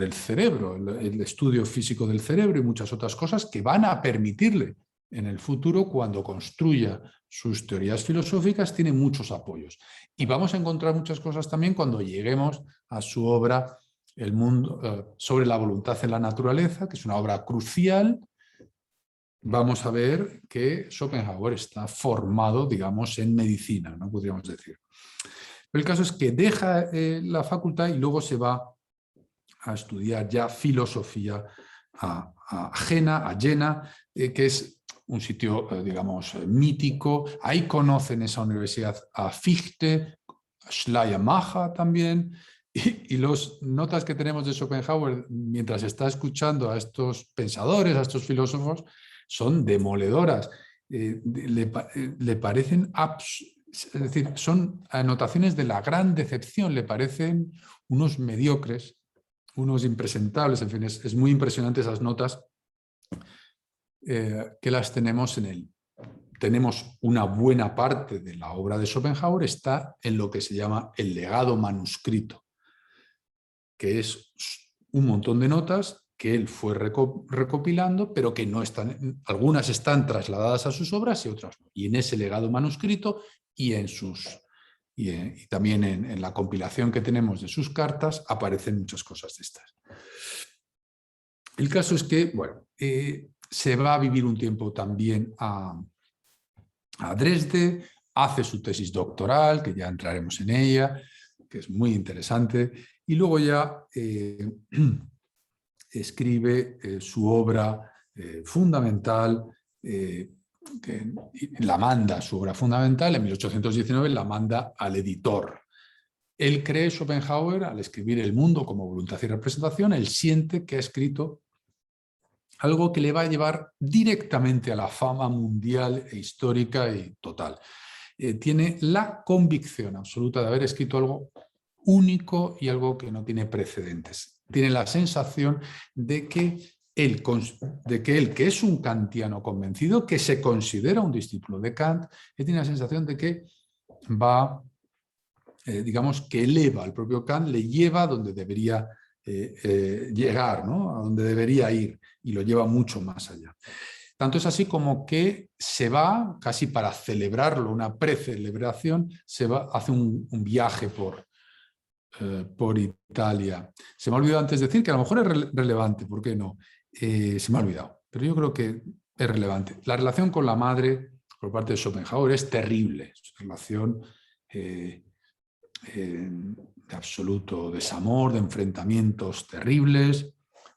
el cerebro, el estudio físico del cerebro y muchas otras cosas que van a permitirle en el futuro, cuando construya sus teorías filosóficas, tiene muchos apoyos. Y vamos a encontrar muchas cosas también cuando lleguemos a su obra El mundo sobre la voluntad en la naturaleza, que es una obra crucial. Vamos a ver que Schopenhauer está formado, digamos, en medicina, ¿no? Podríamos decir. Pero el caso es que deja la facultad y luego se va a estudiar ya filosofía a Jena, que es un sitio, digamos, mítico. Ahí conocen esa universidad a Fichte, a Schleiermacher también, y las notas que tenemos de Schopenhauer mientras está escuchando a estos pensadores, a estos filósofos, son demoledoras. Le parecen es decir, son anotaciones de la gran decepción, le parecen unos mediocres, unos impresentables, en fin, es muy impresionante esas notas que las tenemos tenemos una buena parte de la obra de Schopenhauer está en lo que se llama el legado manuscrito, que es un montón de notas que él fue recopilando, pero que no están, algunas están trasladadas a sus obras y otras no. Y en ese legado manuscrito y y también en la compilación que tenemos de sus cartas aparecen muchas cosas de estas. El caso es que, bueno, se va a vivir un tiempo también a Dresde, hace su tesis doctoral, que ya entraremos en ella, que es muy interesante, y luego ya escribe su obra fundamental, que la manda, su obra fundamental, en 1819 la manda al editor. Él cree, Schopenhauer, al escribir El mundo como voluntad y representación, él siente que ha escrito algo que le va a llevar directamente a la fama mundial e histórica y total. Tiene la convicción absoluta de haber escrito algo único y algo que no tiene precedentes. Tiene la sensación de que él, que es un kantiano convencido, que se considera un discípulo de Kant, tiene la sensación de que va, digamos, que eleva al propio Kant, le lleva donde debería llegar, ¿no? A donde debería ir, y lo lleva mucho más allá. Tanto es así como que se va, casi para celebrarlo, una precelebración, hace un viaje por Italia. Se me ha olvidado antes decir que a lo mejor es relevante, ¿por qué no? Se me ha olvidado, pero yo creo que es relevante. La relación con la madre por parte de Schopenhauer es terrible, es una relación de absoluto desamor, de enfrentamientos terribles.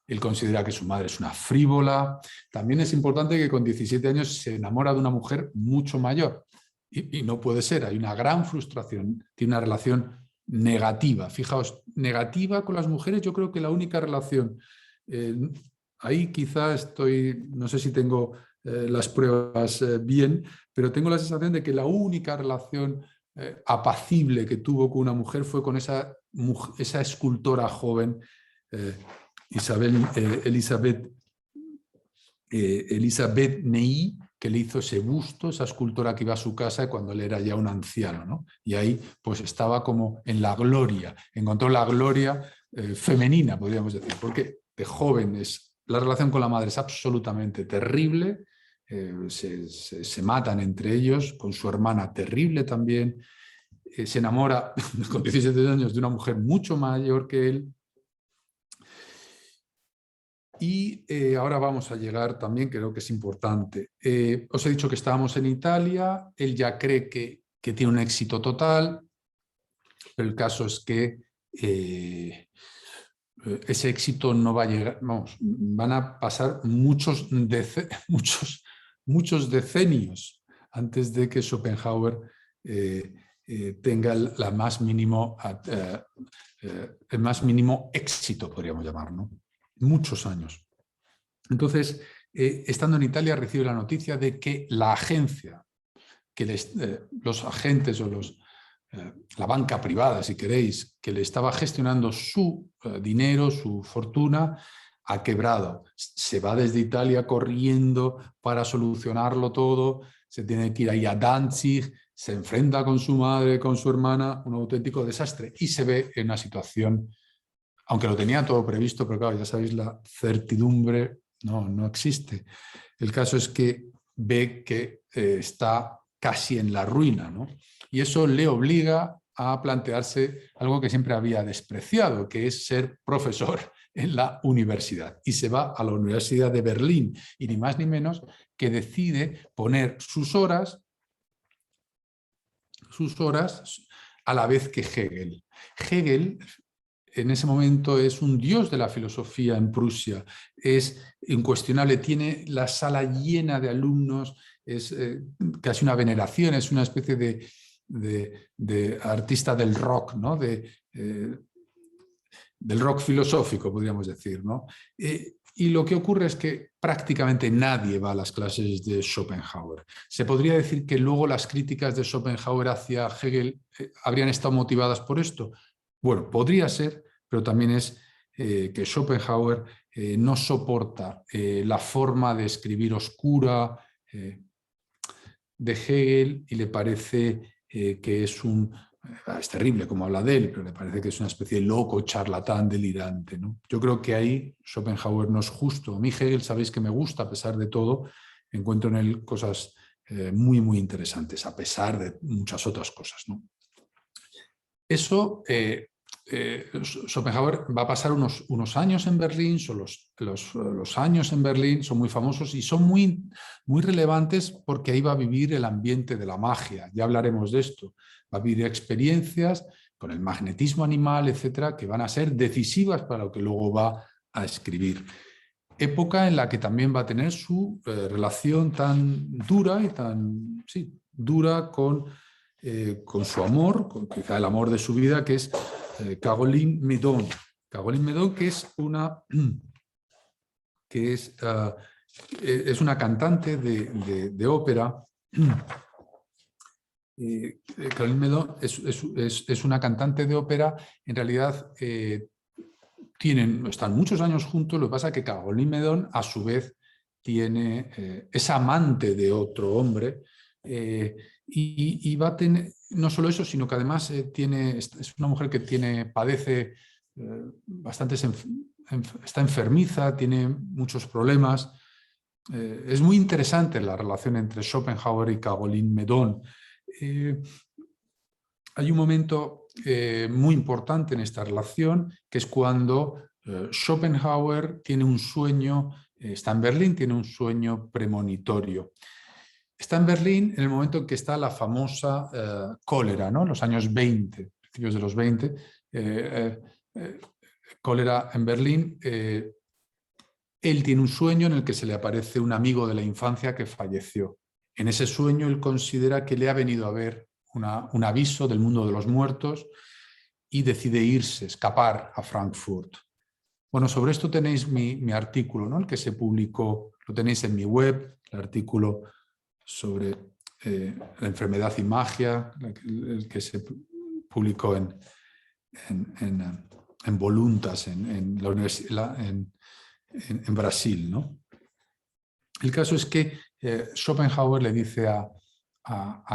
Él considera que su madre es una frívola. También es importante que con 17 años se enamora de una mujer mucho mayor. Y no puede ser, hay una gran frustración, tiene una relación negativa. Fijaos, negativa con las mujeres, yo creo que la única relación, ahí quizá no sé si tengo las pruebas bien, pero tengo la sensación de que la única relación apacible que tuvo con una mujer fue con esa escultora joven, Elisabeth Ney, que le hizo ese busto, esa escultora que iba a su casa cuando él era ya un anciano, ¿no? Y ahí pues estaba como en la gloria, encontró la gloria femenina, podríamos decir, porque de joven la relación con la madre es absolutamente terrible, se matan entre ellos, con su hermana terrible también, se enamora con 17 años de una mujer mucho mayor que él. Y ahora vamos a llegar también, creo que es importante. Os he dicho que estábamos en Italia, él ya cree que tiene un éxito total, pero el caso es que ese éxito no va a llegar, vamos, van a pasar muchos decenios antes de que Schopenhauer tenga el más mínimo éxito, podríamos llamar, ¿no? Muchos años. Entonces, estando en Italia, recibe la noticia de que la agencia, los agentes o la banca privada, si queréis, que le estaba gestionando su dinero, su fortuna, ha quebrado. Se va desde Italia corriendo para solucionarlo todo, se tiene que ir ahí a Danzig, se enfrenta con su madre, con su hermana, un auténtico desastre, y se ve en una situación, aunque lo tenía todo previsto, pero claro, ya sabéis, la certidumbre no existe. El caso es que ve que está casi en la ruina, ¿no? Y eso le obliga a plantearse algo que siempre había despreciado, que es ser profesor en la universidad. Y se va a la Universidad de Berlín, y ni más ni menos que decide poner sus horas a la vez que Hegel. Hegel en ese momento es un dios de la filosofía en Prusia, es incuestionable, tiene la sala llena de alumnos, es casi una veneración, es una especie de artista del rock, ¿no? Del rock filosófico, podríamos decir, ¿no? Y lo que ocurre es que prácticamente nadie va a las clases de Schopenhauer. Se podría decir que luego las críticas de Schopenhauer hacia Hegel habrían estado motivadas por esto. Bueno, podría ser, pero también es que Schopenhauer no soporta la forma de escribir oscura de Hegel y le parece que es es terrible como habla de él, pero le parece que es una especie de loco, charlatán, delirante, ¿no? Yo creo que ahí Schopenhauer no es justo. A mí Hegel, sabéis que me gusta, a pesar de todo, encuentro en él cosas muy, muy interesantes, a pesar de muchas otras cosas, ¿no? Eso, Schopenhauer va a pasar unos años en Berlín, son los años en Berlín son muy famosos y son muy, muy relevantes porque ahí va a vivir el ambiente de la magia. Ya hablaremos de esto. Va a vivir experiencias con el magnetismo animal, etcétera, que van a ser decisivas para lo que luego va a escribir. Época en la que también va a tener su relación tan dura y tan dura con su amor, con quizá el amor de su vida, que es Caroline Medon. Caroline Medon, que es una cantante de ópera. Caroline Medon es una cantante de ópera, en realidad están muchos años juntos, lo que pasa es que Caroline Medon a su vez es amante de otro hombre y va a tener, no solo eso, sino que además es una mujer que padece bastantes, está enfermiza, tiene muchos problemas. Es muy interesante la relación entre Schopenhauer y Caroline Medon. Hay un momento muy importante en esta relación, que es cuando Schopenhauer tiene un sueño, está en Berlín, tiene un sueño premonitorio. Está en Berlín en el momento en que está la famosa cólera, ¿no? Los años 20, principios de los 20, cólera en Berlín. Él tiene un sueño en el que se le aparece un amigo de la infancia que falleció. En ese sueño él considera que le ha venido a ver un aviso del mundo de los muertos y decide irse, escapar a Frankfurt. Bueno, sobre esto tenéis mi artículo, ¿no? El que se publicó, lo tenéis en mi web, el artículo sobre la enfermedad y magia, el que se publicó en Voluntas, en la universidad, en Brasil, ¿no? El caso es que Schopenhauer le dice a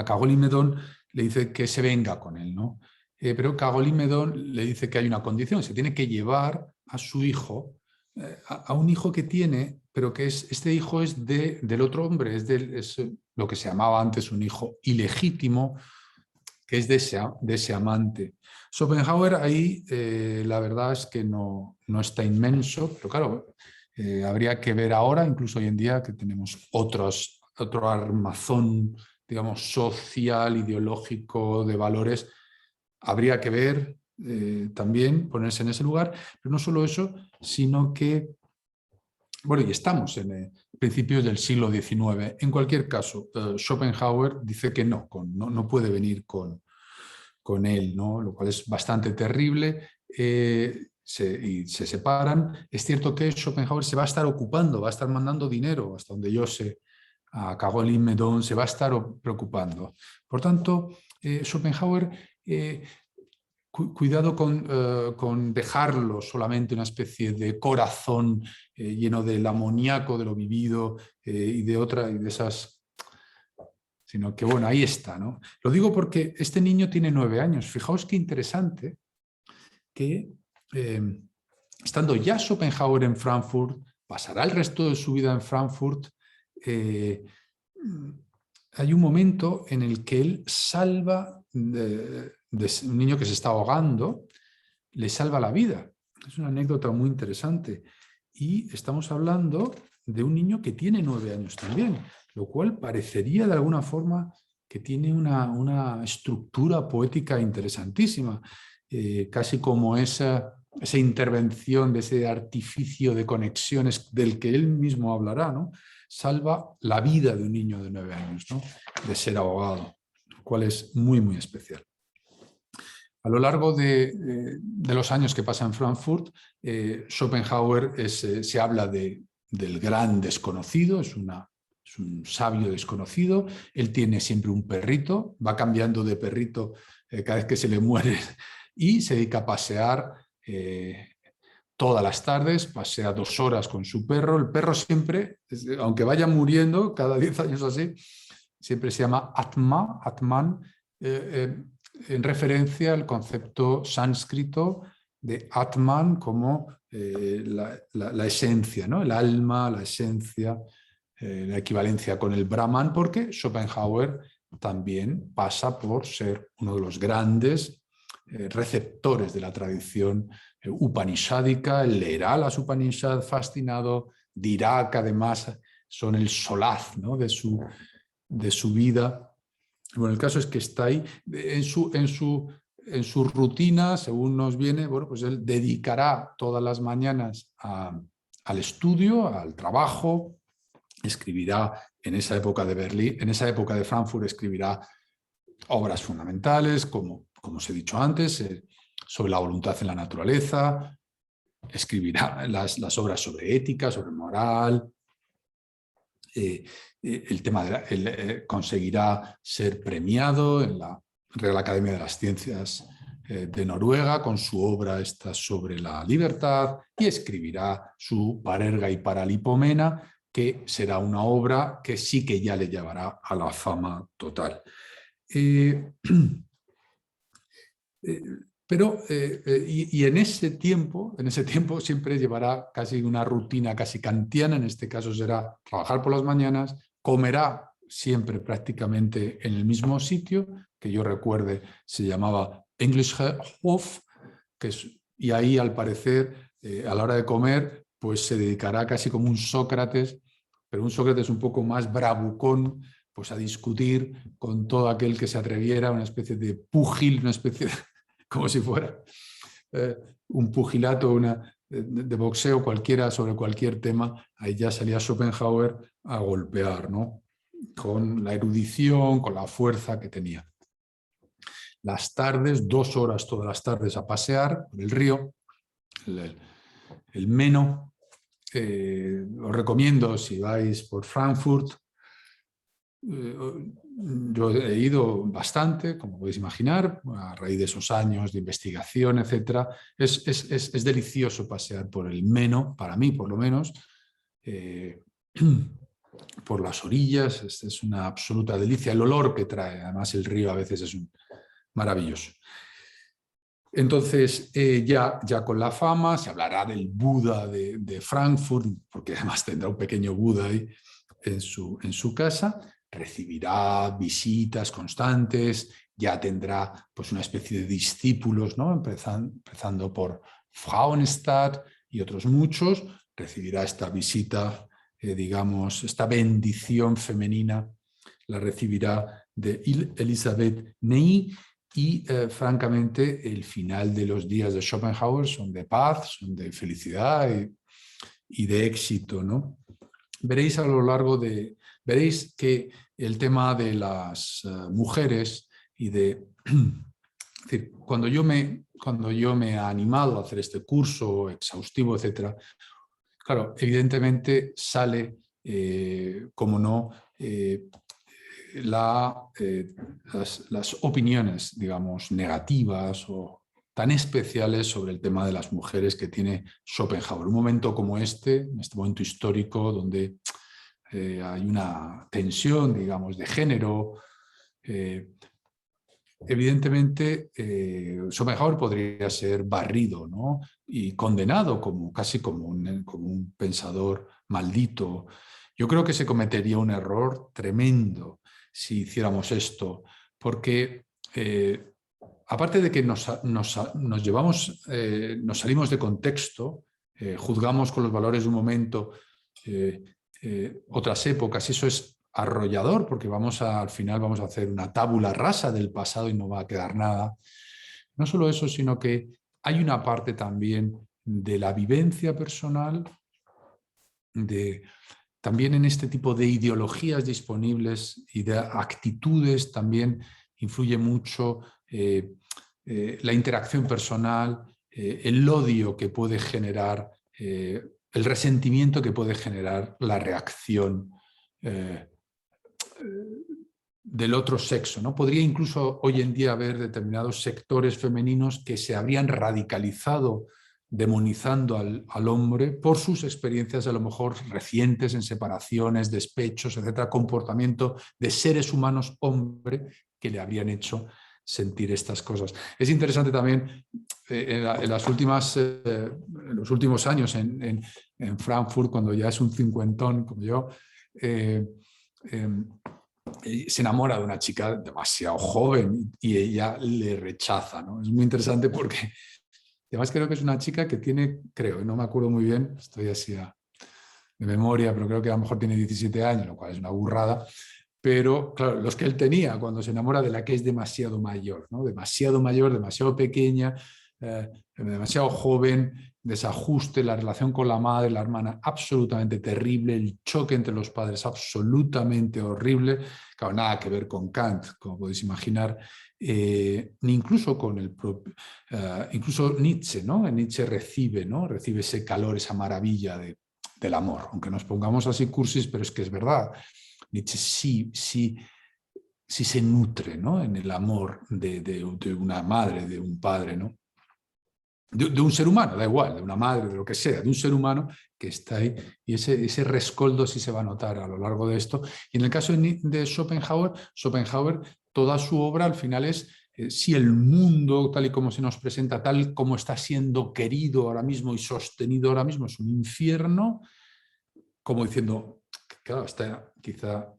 Caroline Medon, le dice que se venga con él, ¿no? Pero Caroline Medon le dice que hay una condición, se tiene que llevar a su hijo, a un hijo que tiene, pero que este hijo es del otro hombre, es lo que se llamaba antes un hijo ilegítimo, que es de ese amante. Schopenhauer ahí la verdad es que no está inmenso, pero claro, habría que ver ahora, incluso hoy en día, que tenemos otro armazón, digamos, social, ideológico, de valores. Habría que ver también, ponerse en ese lugar, pero no solo eso, sino que, bueno, y estamos en principios del siglo XIX. En cualquier caso, Schopenhauer dice que no puede venir con él, ¿no? Lo cual es bastante terrible. Y se separan. Es cierto que Schopenhauer se va a estar ocupando, va a estar mandando dinero, hasta donde yo sé, a Caroline Medon, se va a estar preocupando. Por tanto, Schopenhauer, cuidado con dejarlo solamente una especie de corazón lleno del amoníaco de lo vivido y de esas... Sino que, bueno, ahí está, ¿no? Lo digo porque este niño tiene 9 años. Fijaos qué interesante que estando ya Schopenhauer en Frankfurt, pasará el resto de su vida en Frankfurt, hay un momento en el que él salva de un niño que se está ahogando, le salva la vida. Es una anécdota muy interesante. Y estamos hablando de un niño que tiene 9 años también, lo cual parecería de alguna forma que tiene una estructura poética interesantísima, casi como esa intervención de ese artificio de conexiones del que él mismo hablará, ¿no? Salva la vida de un niño de 9 años, ¿no? De ser ahogado, lo cual es muy, muy especial. A lo largo de los años que pasa en Frankfurt, Schopenhauer se habla del gran desconocido, es un sabio desconocido. Él tiene siempre un perrito, va cambiando de perrito cada vez que se le muere y se dedica a pasear todas las tardes, pasea 2 horas con su perro. El perro siempre, aunque vaya muriendo cada 10 años así, siempre se llama Atman, en referencia al concepto sánscrito de Atman como la esencia, ¿no? El alma, la esencia, la equivalencia con el Brahman, porque Schopenhauer también pasa por ser uno de los grandes receptores de la tradición upanishádica. Él leerá las Upanishad fascinado, dirá que además son el solaz, ¿no?, de su vida. Bueno, el caso es que está ahí en su rutina, según nos viene. Bueno, pues él dedicará todas las mañanas al estudio, al trabajo. Escribirá en esa época de Berlín, en esa época de Frankfurt, escribirá obras fundamentales, como os he dicho antes, sobre la voluntad en la naturaleza. Escribirá las obras sobre ética, sobre moral. El tema conseguirá ser premiado en la Real Academia de las Ciencias de Noruega con su obra esta sobre la libertad, y escribirá su Parerga y Paralipomena, que será una obra que sí que ya le llevará a la fama total. Pero en ese tiempo siempre llevará casi una rutina casi kantiana. En este caso será trabajar por las mañanas, comerá siempre prácticamente en el mismo sitio, que yo recuerde se llamaba Englischhof, y ahí al parecer a la hora de comer pues se dedicará casi como un Sócrates, pero un Sócrates un poco más bravucón, pues a discutir con todo aquel que se atreviera, una especie de púgil, una especie de, como si fuera un pugilato, de boxeo cualquiera sobre cualquier tema. Ahí ya salía Schopenhauer a golpear, ¿no?, con la erudición, con la fuerza que tenía. Las tardes, 2 horas todas las tardes a pasear por el río, el Meno. Os recomiendo, si vais por Frankfurt, yo he ido bastante, como podéis imaginar, a raíz de esos años de investigación, etc. Es delicioso pasear por el Meno, para mí por lo menos, por las orillas. Es una absoluta delicia. El olor que trae, además el río a veces es maravilloso. Entonces, ya con la fama se hablará del Buda de Frankfurt, porque además tendrá un pequeño Buda ahí en su casa. Recibirá visitas constantes, ya tendrá pues una especie de discípulos, ¿no?, empezando por Frauenstadt y otros muchos. Recibirá esta visita, digamos, esta bendición femenina, la recibirá de Elisabeth Ney. Y francamente el final de los días de Schopenhauer son de paz, son de felicidad y de éxito, ¿no? Veréis veréis que el tema de las mujeres y de... Es decir, cuando yo me he animado a hacer este curso exhaustivo, etc., claro, evidentemente sale, como no, las opiniones, digamos, negativas o tan especiales sobre el tema de las mujeres que tiene Schopenhauer. Un momento como en este momento histórico, donde hay una tensión, digamos, de género. Evidentemente, Schopenhauer podría ser barrido, ¿no?, y condenado casi como un pensador maldito. Yo creo que se cometería un error tremendo si hiciéramos esto, porque aparte de que nos salimos de contexto, juzgamos con los valores de un momento otras épocas, y eso es arrollador, porque al final vamos a hacer una tabula rasa del pasado y no va a quedar nada. No solo eso, sino que hay una parte también de la vivencia personal, también en este tipo de ideologías disponibles y de actitudes también influye mucho la interacción personal, el odio que puede generar, el resentimiento que puede generar la reacción del otro sexo, ¿no? Podría incluso hoy en día haber determinados sectores femeninos que se habrían radicalizado demonizando al hombre por sus experiencias a lo mejor recientes en separaciones, despechos, etcétera, comportamiento de seres humanos hombre que le habrían hecho sentir estas cosas. Es interesante también en los últimos años en Frankfurt, cuando ya es un cincuentón como yo, se enamora de una chica demasiado joven y ella le rechaza, ¿no? Es muy interesante porque además creo que es una chica que tiene, creo, no me acuerdo muy bien, estoy así de memoria, pero creo que a lo mejor tiene 17 años, lo cual es una burrada. Pero, claro, los que él tenía cuando se enamora de la que es demasiado mayor, ¿no? Demasiado mayor, demasiado pequeña, demasiado joven, desajuste, la relación con la madre, la hermana, absolutamente terrible, el choque entre los padres, absolutamente horrible. Claro, nada que ver con Kant, como podéis imaginar, ni incluso con el propio, incluso Nietzsche, ¿no? Nietzsche recibe, ¿no? Recibe ese calor, esa maravilla del amor, aunque nos pongamos así cursis, pero es que es verdad. Nietzsche sí se nutre, ¿no? En el amor de una madre, de un padre, ¿no? De un ser humano, da igual, de una madre, de lo que sea, de un ser humano que está ahí. Y ese rescoldo sí se va a notar a lo largo de esto. Y en el caso de Schopenhauer, toda su obra al final es si el mundo tal y como se nos presenta, tal como está siendo querido ahora mismo y sostenido ahora mismo, es un infierno, como diciendo, claro, está quizá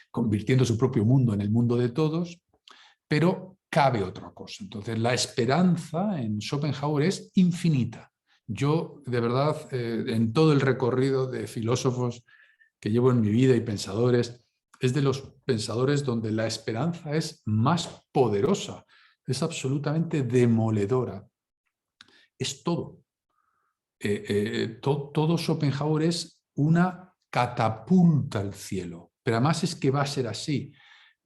convirtiendo su propio mundo en el mundo de todos, pero cabe otra cosa. Entonces, la esperanza en Schopenhauer es infinita. Yo, de verdad, en todo el recorrido de filósofos que llevo en mi vida y pensadores, es de los pensadores donde la esperanza es más poderosa, es absolutamente demoledora. Es todo. Todo Schopenhauer es una catapulta al cielo, pero además es que va a ser así,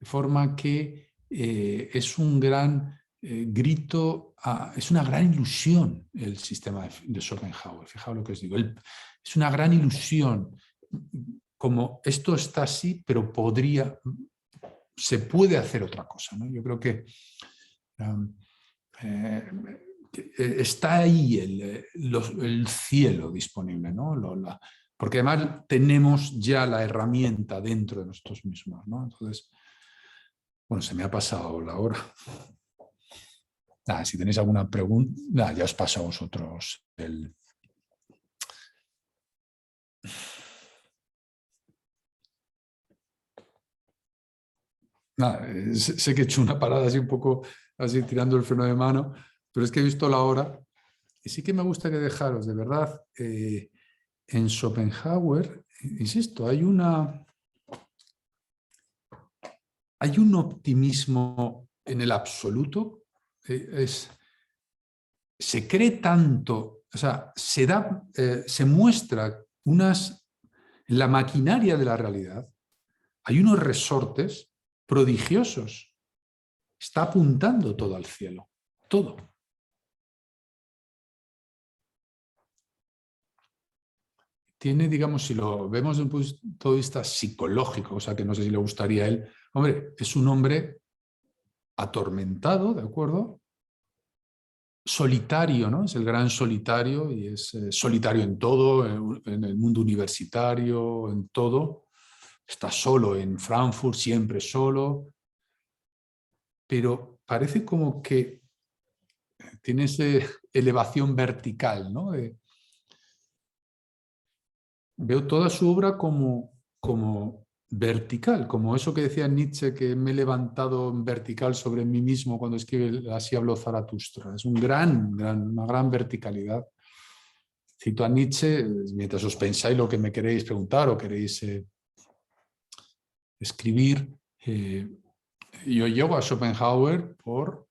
de forma que es un gran grito, es una gran ilusión el sistema de Schopenhauer. Fijaos lo que os digo, es una gran ilusión, como esto está así, pero se puede hacer otra cosa, ¿no? Yo creo que está ahí el cielo disponible, ¿no? Porque además tenemos ya la herramienta dentro de nosotros mismos, ¿no? Entonces, bueno, se me ha pasado la hora. Nada, si tenéis alguna pregunta, ya os paso a vosotros el... Nada, sé que he hecho una parada así un poco así tirando el freno de mano, pero es que he visto la hora y sí que me gusta que dejaros, de verdad, en Schopenhauer, insisto, hay un optimismo en el absoluto, se cree tanto, o sea, se muestra en la maquinaria de la realidad, hay unos resortes prodigiosos, está apuntando todo al cielo, todo. Tiene, digamos, si lo vemos desde un punto de vista psicológico, o sea, que no sé si le gustaría a él, hombre, es un hombre atormentado, ¿de acuerdo? Solitario, ¿no? Es el gran solitario y es solitario en todo, en el mundo universitario, en todo. Está solo en Frankfurt, siempre solo, pero parece como que tiene esa elevación vertical, ¿no? Veo toda su obra como vertical, como eso que decía Nietzsche, que me he levantado en vertical sobre mí mismo cuando escribe Así habló Zaratustra. Es una gran verticalidad. Cito a Nietzsche, mientras os pensáis lo que me queréis preguntar o queréis escribir. Yo llego a Schopenhauer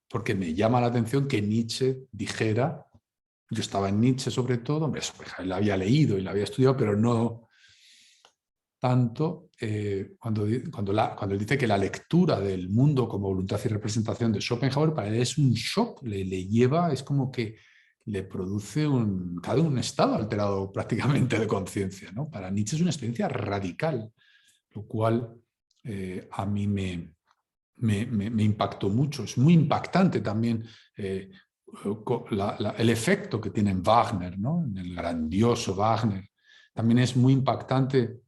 porque me llama la atención que Nietzsche dijera, yo estaba en Nietzsche sobre todo, hombre, Schopenhauer la había leído y la había estudiado, pero no tanto cuando él dice que la lectura del mundo como voluntad y representación de Schopenhauer para él es un shock, le lleva, es como que le produce un estado alterado prácticamente de conciencia, ¿no? Para Nietzsche es una experiencia radical, lo cual a mí me impactó mucho. Es muy impactante también el efecto que tiene en Wagner, ¿no? En el grandioso Wagner. También es muy impactante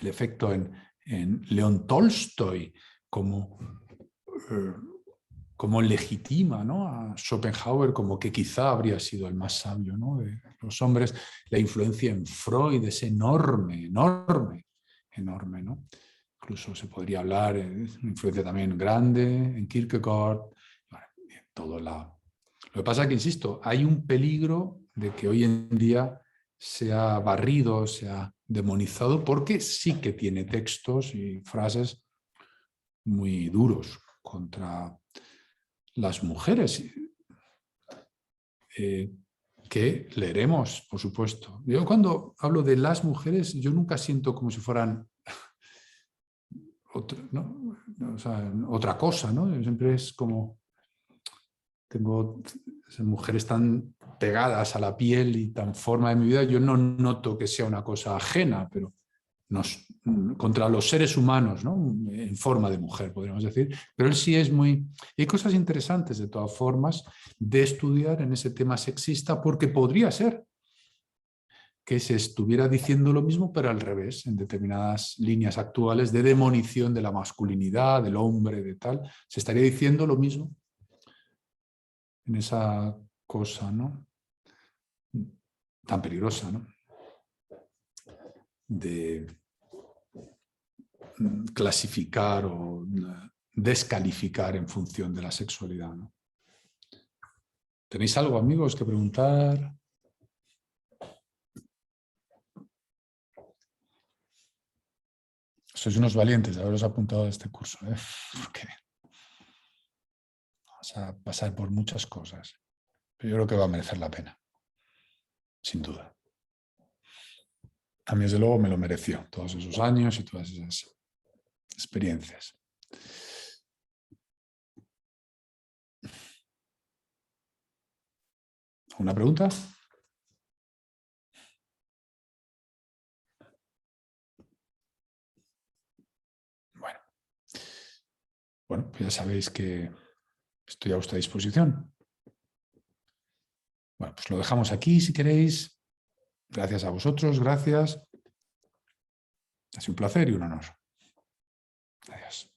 el efecto en León Tolstoy, como legitima, ¿no? A Schopenhauer como que quizá habría sido el más sabio, ¿no? De los hombres. La influencia en Freud es enorme, enorme, enorme, ¿no? Incluso se podría hablar de una influencia también grande en Kierkegaard, bueno, todo Lo que pasa es que, insisto, hay un peligro de que hoy en día sea barrido, sea demonizado, porque sí que tiene textos y frases muy duros contra las mujeres, que leeremos, por supuesto. Yo cuando hablo de las mujeres, yo nunca siento como si fueran o sea, otra cosa, ¿no? Yo siempre es como, tengo mujeres tan pegadas a la piel y tan forma de mi vida, yo no noto que sea una cosa ajena, pero contra los seres humanos, ¿no? En forma de mujer, podríamos decir, pero él sí es muy... Hay cosas interesantes, de todas formas, de estudiar en ese tema sexista, porque podría ser que se estuviera diciendo lo mismo, pero al revés, en determinadas líneas actuales de demonición de la masculinidad, del hombre, de tal, se estaría diciendo lo mismo en esa cosa, ¿no? Tan peligrosa, ¿no? De clasificar o descalificar en función de la sexualidad, ¿no? ¿Tenéis algo, amigos, que preguntar? Sois unos valientes de haberos apuntado a este curso, ¿eh? Porque vamos a pasar por muchas cosas, pero yo creo que va a merecer la pena, sin duda. A mí, desde luego, me lo mereció, todos esos años y todas esas experiencias. ¿Una pregunta? Bueno, pues ya sabéis que estoy a vuestra disposición. Bueno, pues lo dejamos aquí si queréis. Gracias a vosotros, gracias. Ha sido un placer y un honor. Adiós.